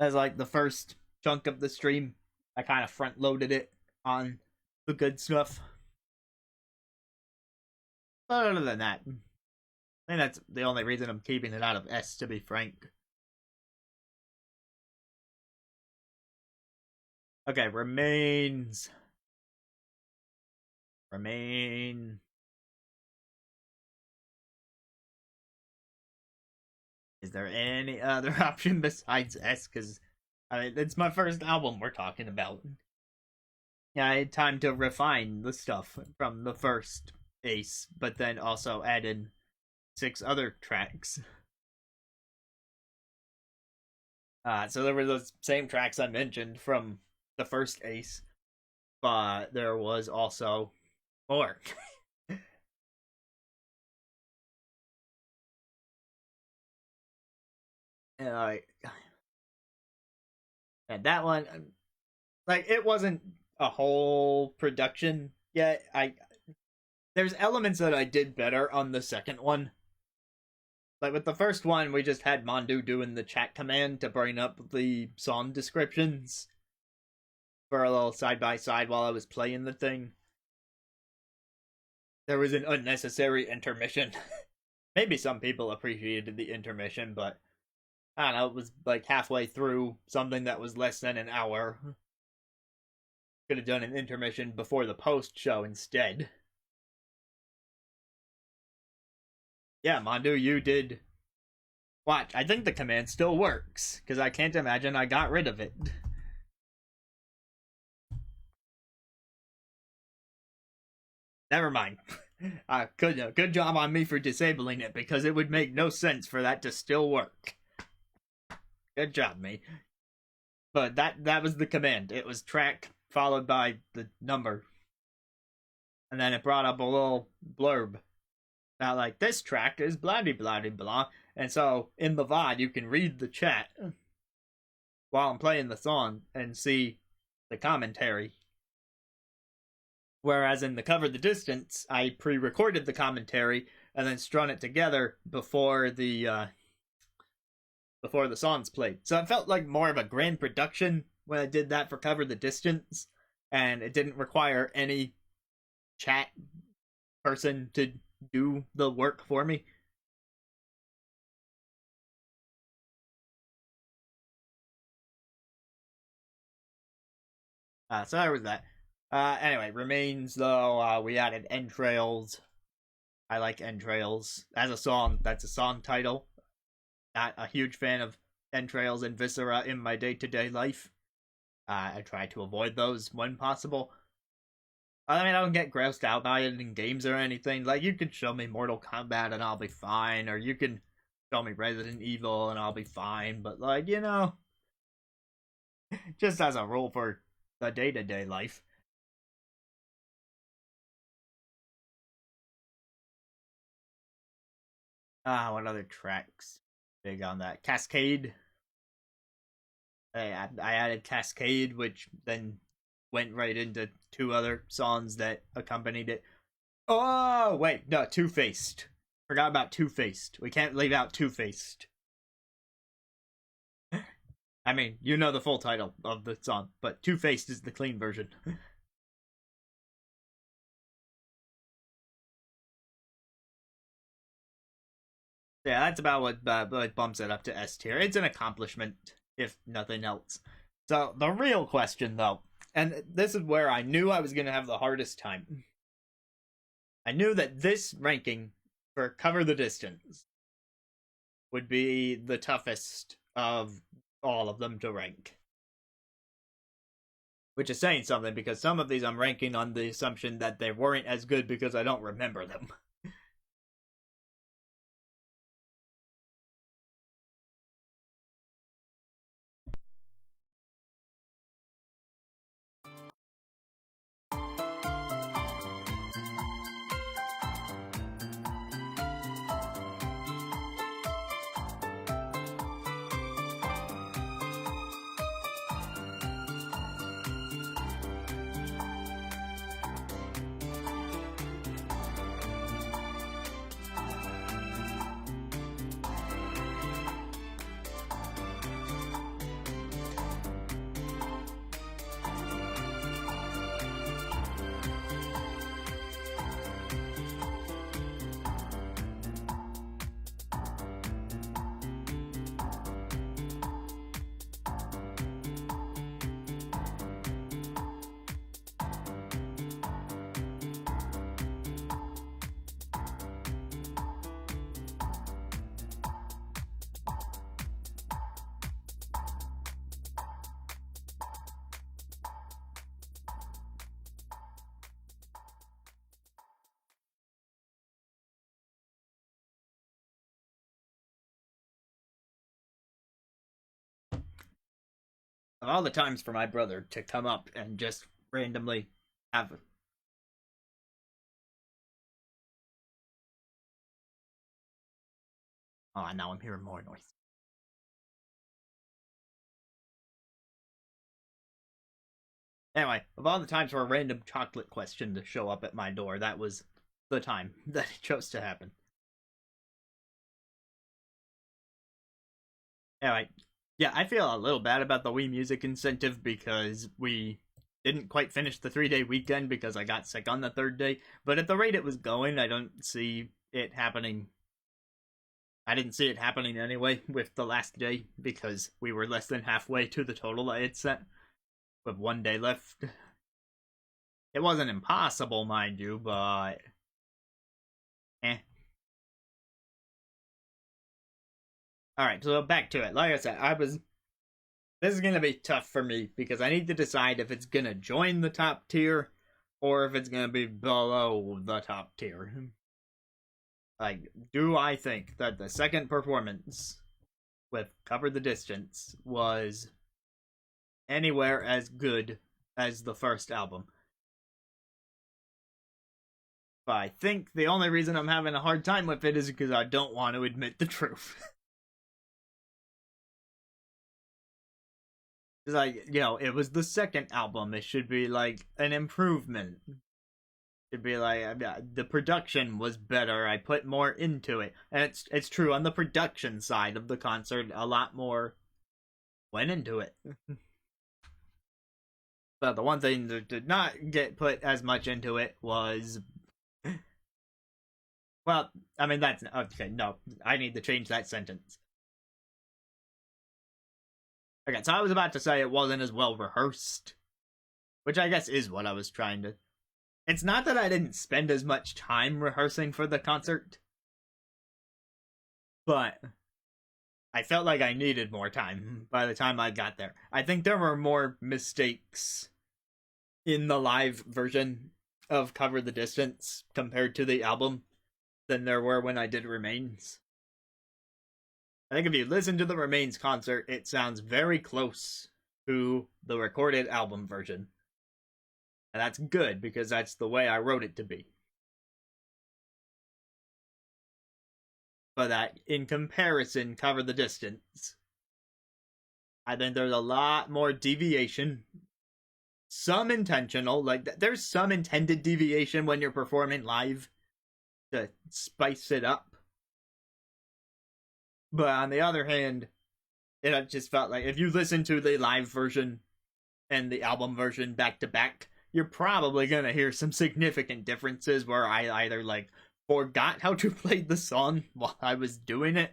as like the first chunk of the stream. I kind of front loaded it on the good stuff. But other than that, I think that's the only reason I'm keeping it out of S, to be frank. Okay, remains. Remain. Is there any other option besides S? Because, I mean, it's my first album we're talking about. Yeah, I had time to refine the stuff from the first Ace, but then also add in 6 other tracks. So there were those same tracks I mentioned from the first Ace, but there was also more. And and that one, like, it wasn't a whole production yet. There's elements that I did better on the second one. Like with the first one, we just had Mondu doing the chat command to bring up the song descriptions for a little side by side while I was playing the thing. There was an unnecessary intermission. Maybe some people appreciated the intermission, but I don't know, it was like halfway through something that was less than an hour. Could have done an intermission before the post show instead. Yeah, Mondu, you did. Watch, I think the command still works, because I can't imagine I got rid of it. Never mind. Good job on me for disabling it, because it would make no sense for that to still work. Good job, me. But that was the command. It was track followed by the number. And then it brought up a little blurb. Now, like, this track is blah blah blah. And so, in the VOD, you can read the chat while I'm playing the song and see the commentary. Whereas in the Cover the Distance, I pre-recorded the commentary and then strung it together before the songs played. So it felt like more of a grand production when I did that for Cover the Distance, and it didn't require any chat person to do the work for me. So there was that. Anyway, Remains, though, we added Entrails. I like Entrails. As a song, that's a song title. Not a huge fan of Entrails and Viscera in my day-to-day life. I try to avoid those when possible. I mean, I don't get grossed out by it in games or anything. Like, you can show me Mortal Kombat and I'll be fine, or you can show me Resident Evil and I'll be fine, but, like, you know, just as a rule for the day-to-day life. What other tracks? Big on that. Cascade. I added Cascade, which then went right into 2 other songs that accompanied it. Oh, wait, no, Two-Faced. Forgot about Two-Faced. We can't leave out Two-Faced. I mean, you know the full title of the song, but Two-Faced is the clean version. Yeah, that's about what bumps it up to S tier. It's an accomplishment, if nothing else. So, the real question, though, and this is where I knew I was going to have the hardest time. I knew that this ranking for Cover the Distance would be the toughest of all of them to rank. Which is saying something, because some of these I'm ranking on the assumption that they weren't as good because I don't remember them. of all the times for my brother to come up and just randomly have. Oh, now I'm hearing more noise. Anyway, of all the times for a random chocolate question to show up at my door, that was the time that it chose to happen. Anyway, yeah, I feel a little bad about the Wii Music incentive because we didn't quite finish the 3 day weekend because I got sick on the third day. But at the rate it was going, I don't see it happening. I didn't see it happening anyway with the last day because we were less than halfway to the total I had set with 1 day left. It wasn't impossible, mind you, but eh. Alright, so back to it. Like I said, this is gonna be tough for me because I need to decide if it's gonna join the top tier or if it's gonna be below the top tier. Like, do I think that the second performance with Cover the Distance was anywhere as good as the first album? But I think the only reason I'm having a hard time with it is because I don't want to admit the truth. It's like, it was the second album. It should be like an improvement. It'd be like the production was better. I put more into it, and it's true on the production side of the concert. A lot more went into it. But the one thing that did not get put as much into it was, well, I mean that's okay. No, I need to change that sentence. Okay, so I was about to say it wasn't as well rehearsed, which I guess is what I was trying to. It's not that I didn't spend as much time rehearsing for the concert, but I felt like I needed more time by the time I got there. I think there were more mistakes in the live version of Cover the Distance compared to the album than there were when I did Remains. I think if you listen to the Remains concert, it sounds very close to the recorded album version. And that's good, because that's the way I wrote it to be. But that, in comparison, Cover the Distance, I think there's a lot more deviation. Some intentional, like, there's some intended deviation when you're performing live to spice it up. But on the other hand, it just felt like if you listen to the live version and the album version back to back, you're probably gonna hear some significant differences where I either like forgot how to play the song while I was doing it,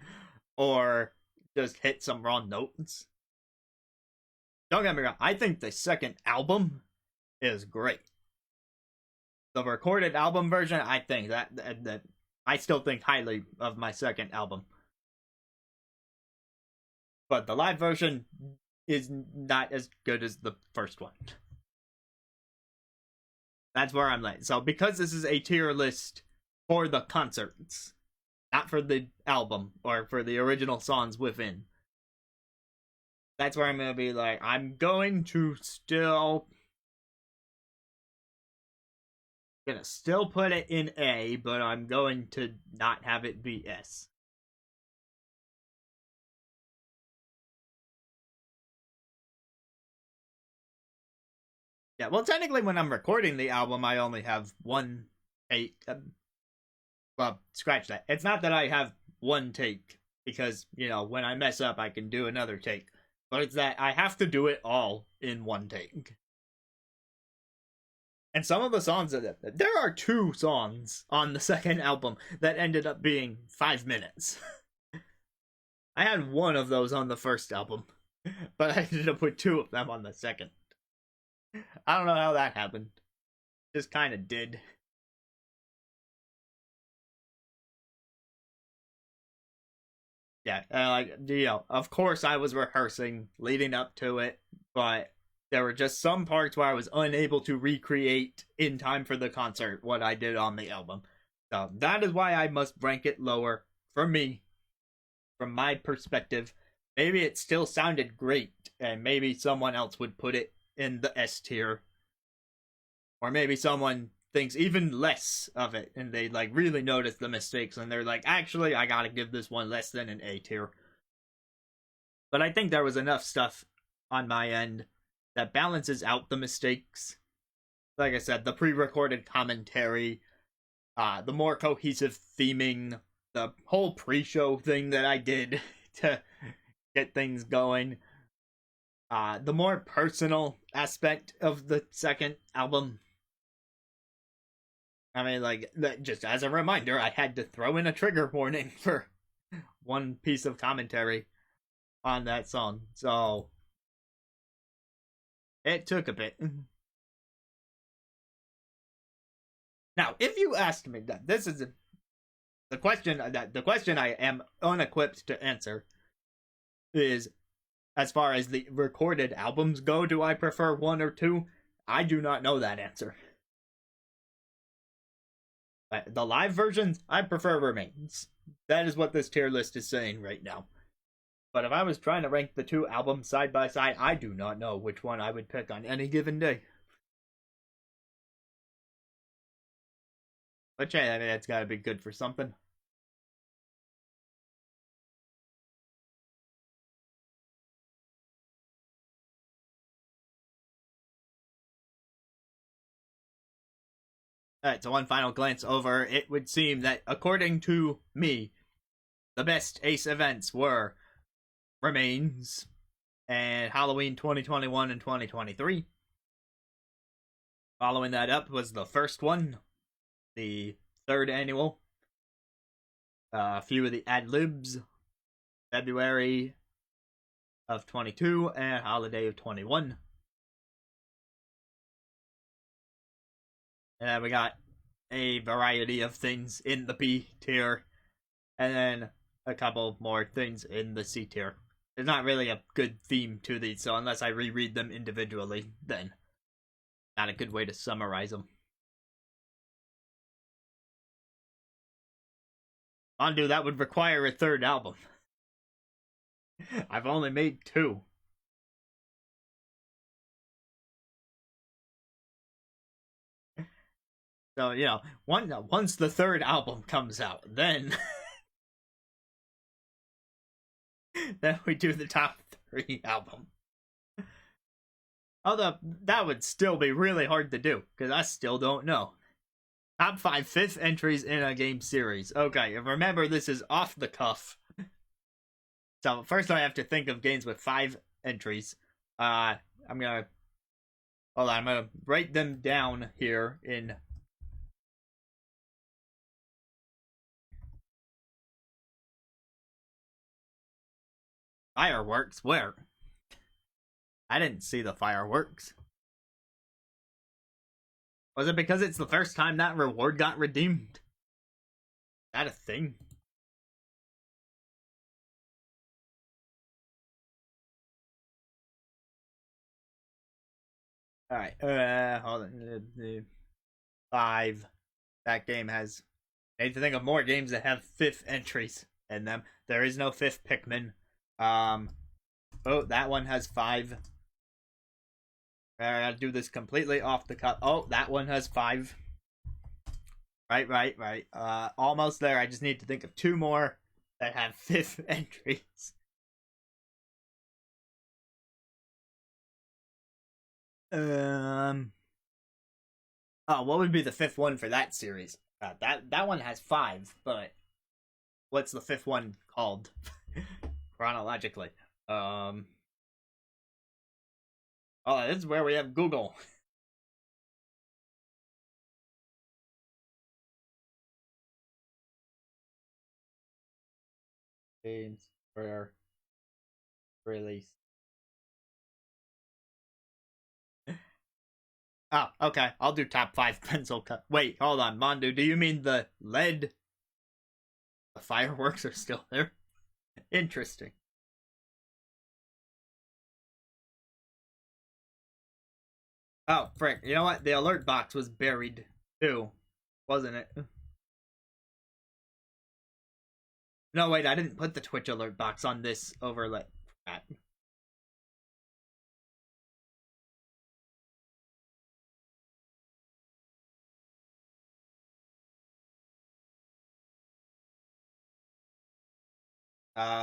or just hit some wrong notes. Don't get me wrong, I think the second album is great. The recorded album version, I think that I still think highly of my second album. But the live version is not as good as the first one. That's where I'm at. So because this is a tier list for the concerts, not for the album or for the original songs within, that's where I'm gonna be like, I'm going to still put it in A, but I'm going to not have it be S. Yeah, well, technically, when I'm recording the album, I only have one take. Well, scratch that. It's not that I have one take, because, when I mess up, I can do another take. But it's that I have to do it all in one take. And some of the songs, there are 2 songs on the second album that ended up being 5 minutes. I had one of those on the first album, but I ended up with 2 of them on the second. I don't know how that happened. Just kind of did. Yeah, of course I was rehearsing leading up to it, but there were just some parts where I was unable to recreate in time for the concert what I did on the album. So that is why I must rank it lower for me, from my perspective. maybe it still sounded great, and maybe someone else would put it in the S tier, or maybe someone thinks even less of it, and they like really notice the mistakes, and they're like, actually, I gotta give this one less than an A tier. But I think there was enough stuff on my end that balances out the mistakes. Like I said, the pre-recorded commentary, the more cohesive theming, the whole pre-show thing that I did to get things going, the more personal aspect of the second album. I mean, like, just as a reminder, I had to throw in a trigger warning for one piece of commentary on that song, so it took a bit. Now, if you asked me that, this is the question I am unequipped to answer is, as far as the recorded albums go, do I prefer one or two? I do not know that answer. The live versions, I prefer Remains. That is what this tier list is saying right now. But if I was trying to rank the two albums side by side, I do not know which one I would pick on any given day. But yeah, I mean, that's gotta be good for something. Alright, so one final glance over. It would seem that, according to me, the best Ace events were Remains and Halloween 2021 and 2023. Following that up was the first one, the third annual. A few of the ad libs, February of 22 and holiday of 21. And then we got a variety of things in the B tier, and then a couple more things in the C tier. There's not really a good theme to these, so unless I reread them individually, then not a good way to summarize them. Undo, that would require a third album. I've only made two. So, you know, once the third album comes out, then then we do the top 3 album. Although, that would still be really hard to do, because I still don't know. Top 5 fifth entries in a game series. Okay, and remember, this is off the cuff. So, first I have to think of games with 5 entries. I'm gonna write them down here in fireworks. Where? I didn't see the fireworks. Was it because it's the first time that reward got redeemed? Is that a thing? Alright, hold on. 5. That game has. I need to think of more games that have 5th entries in them. There is no 5th Pikmin. Oh, that one has 5. I gotta do this completely off the cuff. Oh, that one has 5. Right. Almost there. I just need to think of 2 more that have 5th entries. Oh, what would be the 5th one for that series? That one has 5, but what's the 5th one called chronologically? Oh, this is where we have Google. Games for release. Oh, okay. I'll do top 5 pencil cut. Wait, hold on, Mondu. Do you mean the lead? The fireworks are still there? Interesting. Oh, frick. You know what? The alert box was buried, too. Wasn't it? No, wait. I didn't put the Twitch alert box on this overlay. that.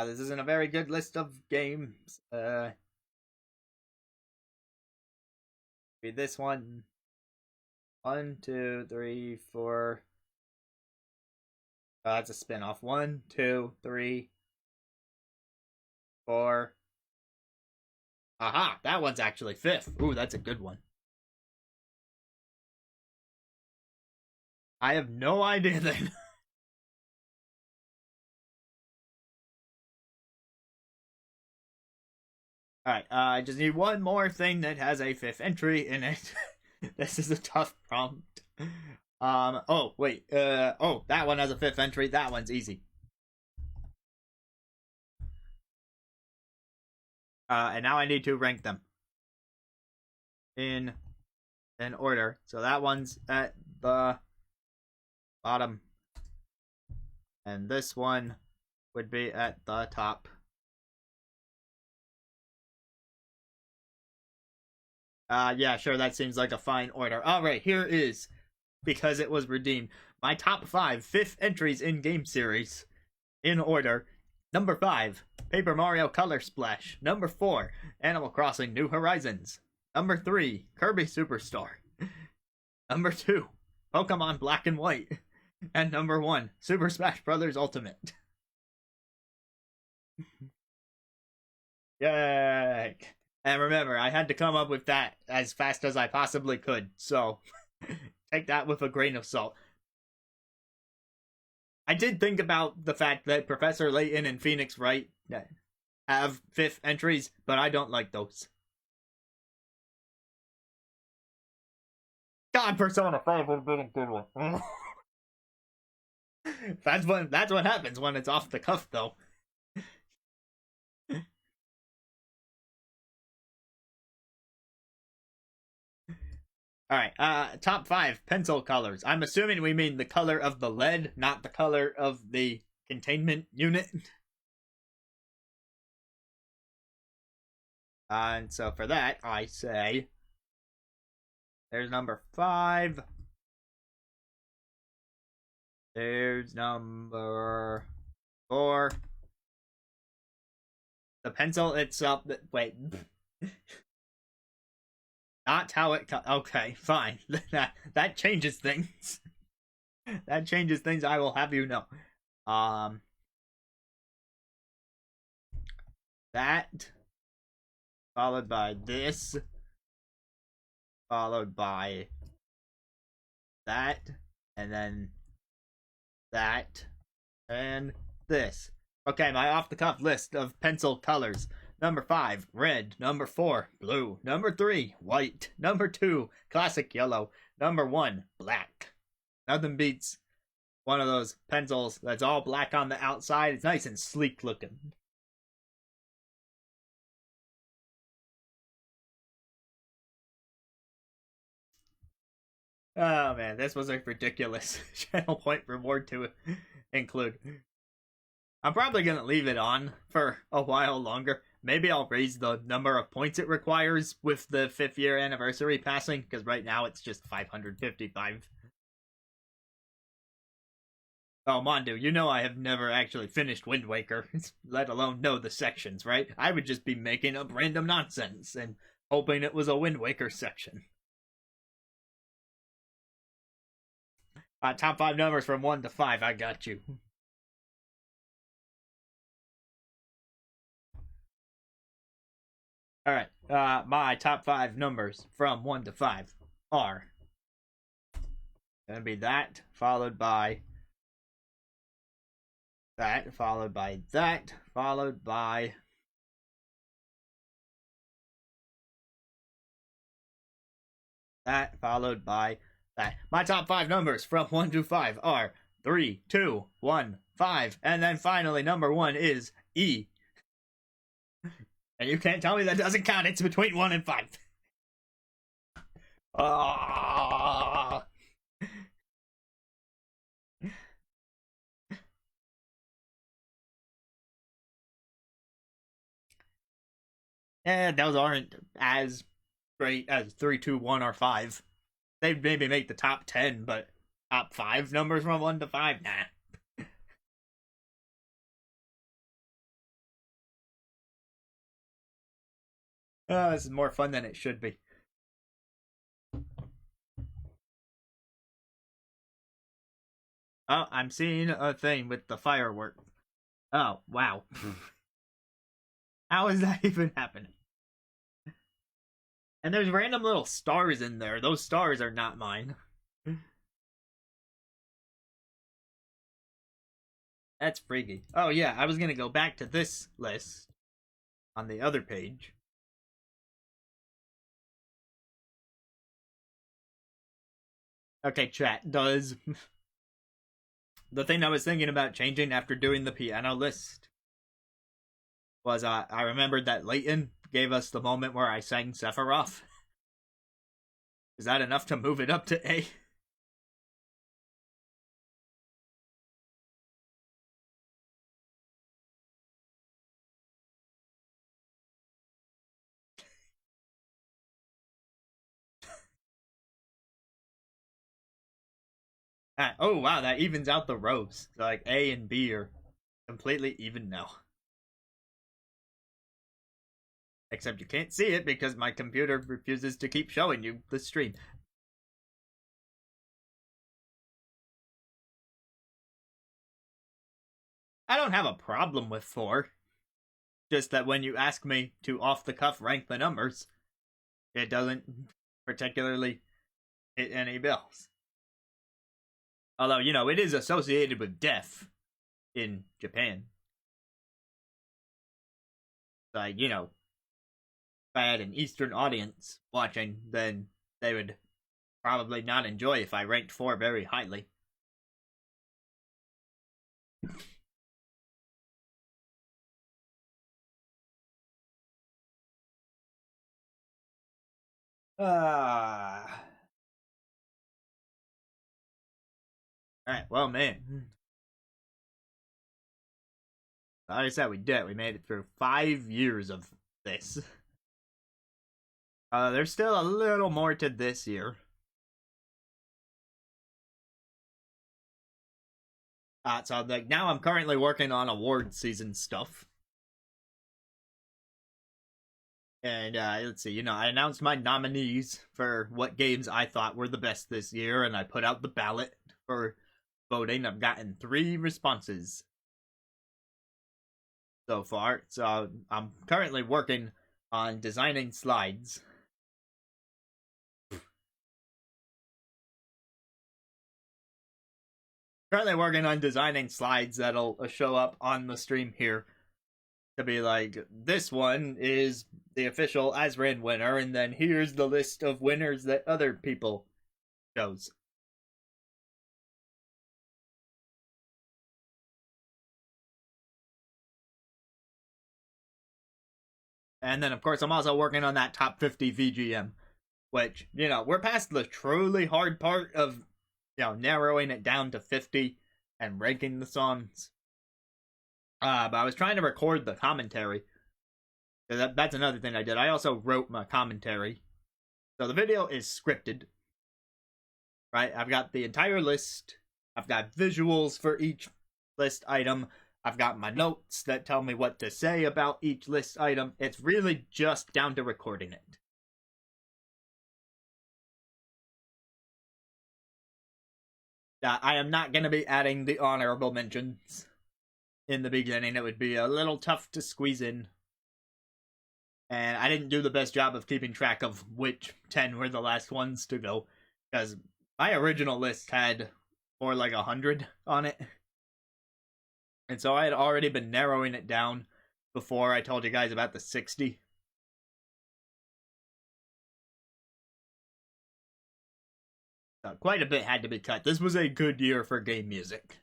This isn't a very good list of games. Be this one. 1, 2, 3, 4. Oh, that's a spin-off. 1, 2, 3, 4. Aha! That one's actually 5th. Ooh, that's a good one. I have no idea then. Alright, I just need one more thing that has a 5th entry in it. This is a tough prompt. Oh, wait. Oh, that one has a 5th entry. That one's easy. And now I need to rank them in an order. So that one's at the bottom. And this one would be at the top. Yeah, sure, that seems like a fine order. Alright, here is, because it was redeemed, my top 5 5th entries in game series. In order. Number 5, Paper Mario Color Splash. Number 4, Animal Crossing New Horizons. Number 3, Kirby Superstar. Number 2, Pokemon Black and White. And number 1, Super Smash Bros. Ultimate. Yay! And remember, I had to come up with that as fast as I possibly could, so take that with a grain of salt. I did think about the fact that Professor Layton and Phoenix Wright have 5th entries, but I don't like those. God, Persona 5 would have been a good one. That's what happens when it's off the cuff, though. Alright, top 5 pencil colors. I'm assuming we mean the color of the lead, not the color of the containment unit. And so for that, I say there's number 5. There's number 4. The pencil itself. Wait. Not how it. Okay, fine. That changes things. That changes things. I will have you know. That followed by this, followed by that, and then that, and this. Okay, my off the cuff list of pencil colors. Number 5, red. Number 4, blue. Number 3, white. Number 2, classic yellow. Number 1, black. Nothing beats one of those pencils that's all black on the outside. It's nice and sleek looking. Oh man, this was a ridiculous channel point reward to include. I'm probably gonna leave it on for a while longer. Maybe I'll raise the number of points it requires with the 5th year anniversary passing, because right now it's just 555. Oh, Mondo, you know I have never actually finished Wind Waker, let alone know the sections, right? I would just be making up random nonsense and hoping it was a Wind Waker section. Top 5 numbers from 1 to 5, I got you. Alright, my top 5 numbers from 1 to 5 are gonna be that, followed by that, followed by that, followed by that, followed by that. My top 5 numbers from 1 to 5 are 3, 2, 1, 5, and then finally number 1 is E. And you can't tell me that doesn't count. It's between 1 and 5. Oh. those aren't as great as 3, 2, 1, or 5. They'd maybe make the top 10, but top 5 numbers from 1 to 5? Nah. This is more fun than it should be. Oh, I'm seeing a thing with the fireworks. Oh, wow. How is that even happening? And there's random little stars in there. Those stars are not mine. That's freaky. Oh, yeah, I was gonna go back to this list on the other page. Okay, chat, does the thing I was thinking about changing after doing the piano list was I remembered that Leighton gave us the moment where I sang Sephiroth. Is that enough to move it up to A? Oh wow, that evens out the rows. So, like A and B are completely even now. Except you can't see it because my computer refuses to keep showing you the stream. I don't have a problem with 4. Just that when you ask me to off the cuff rank the numbers, it doesn't particularly hit any bells. Although, you know, it is associated with death in Japan. Like, you know, if I had an Eastern audience watching, then they would probably not enjoy if I ranked 4 very highly. Alright, well, man. Like I said, we did. We made it through 5 years of this. There's still a little more to this year. So like now I'm currently working on award season stuff. And let's see, you know, I announced my nominees for what games I thought were the best this year, and I put out the ballot for voting. I've gotten 3 responses so far. So I'm currently working on designing slides. Currently working on designing slides that'll show up on the stream here to be like, this one is the official Azran winner, and then here's the list of winners that other people chose. And then, of course, I'm also working on that top 50 VGM, which, you know, we're past the truly hard part of, you know, narrowing it down to 50 and ranking the songs. But I was trying to record the commentary. That's another thing I did. I also wrote my commentary. So the video is scripted. Right? I've got the entire list. I've got visuals for each list item. I've got my notes that tell me what to say about each list item. It's really just down to recording it. I am not going to be adding the honorable mentions in the beginning. It would be a little tough to squeeze in. And I didn't do the best job of keeping track of which 10 were the last ones to go. Because my original list had more like 100 on it. And so I had already been narrowing it down before I told you guys about the 60. So quite a bit had to be cut. This was a good year for game music.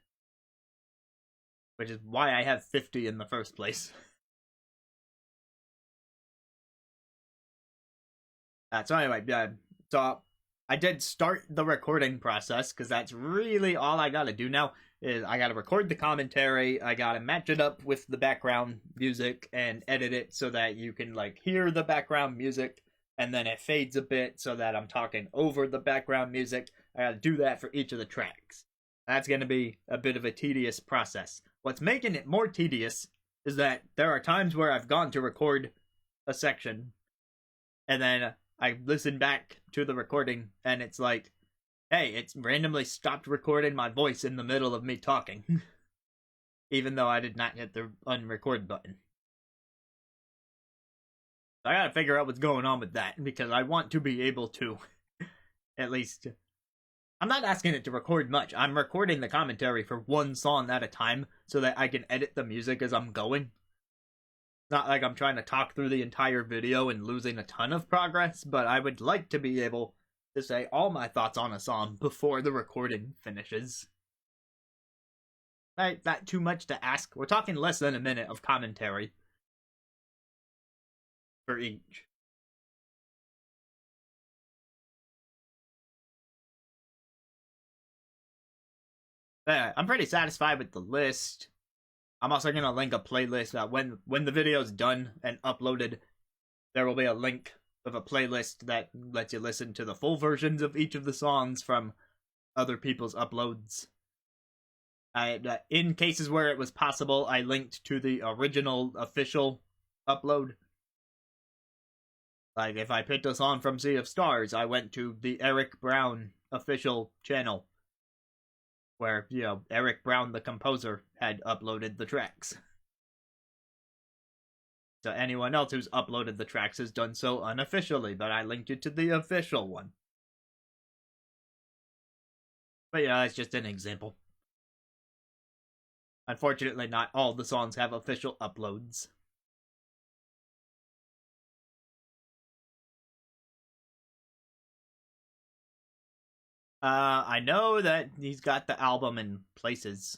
Which is why I have 50 in the first place. So anyway, so I did start the recording process, because that's really all I gotta do now. is I gotta record the commentary, I gotta match it up with the background music and edit it so that you can like hear the background music, and then it fades a bit so that I'm talking over the background music. I gotta do that for each of the tracks. That's gonna be a bit of a tedious process. What's making it more tedious is that there are times where I've gone to record a section, and then I listen back to the recording, and it's like, hey, it's randomly stopped recording my voice in the middle of me talking. Even though I did not hit the unrecord button. So I gotta figure out what's going on with that, because I want to be able to, at least... I'm not asking it to record much. I'm recording the commentary for one song at a time, so that I can edit the music as I'm going. Not like I'm trying to talk through the entire video and losing a ton of progress, but I would like to be able to say all my thoughts on a song before the recording finishes. Right, not too much to ask. We're talking less than a minute of commentary for each. But I'm pretty satisfied with the list. I'm also gonna link a playlist that when the video's done and uploaded, there will be a link of a playlist that lets you listen to the full versions of each of the songs from other people's uploads. In cases where it was possible, I linked to the original official upload. Like, if I picked a song from Sea of Stars, I went to the Eric Brown official channel, where, you know, Eric Brown, the composer, had uploaded the tracks. So anyone else who's uploaded the tracks has done so unofficially, but I linked it to the official one. But yeah, that's just an example. Unfortunately, not all the songs have official uploads. I know that he's got the album in places.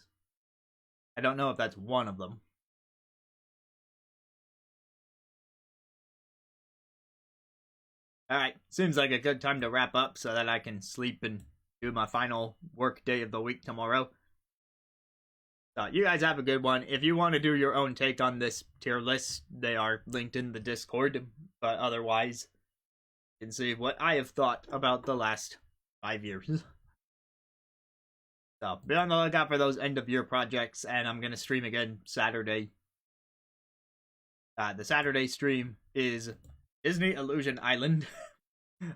I don't know if that's one of them. Alright, seems like a good time to wrap up so that I can sleep and do my final work day of the week tomorrow. So, you guys have a good one. If you want to do your own take on this tier list, they are linked in the Discord. But otherwise, you can see what I have thought about the last 5 years. So, be on the lookout for those end-of-year projects, and I'm going to stream again Saturday. The Saturday stream is Disney Illusion Island.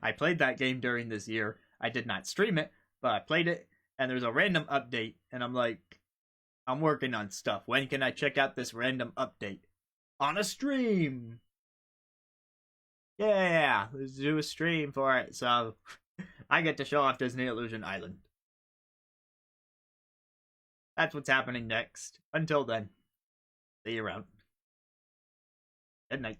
I played that game during this year. I did not stream it, but I played it, and there's a random update, and I'm like, I'm working on stuff. When can I check out this random update? On a stream! Yeah, let's do a stream for it. So, I get to show off Disney Illusion Island. That's what's happening next. Until then, see you around. Good night.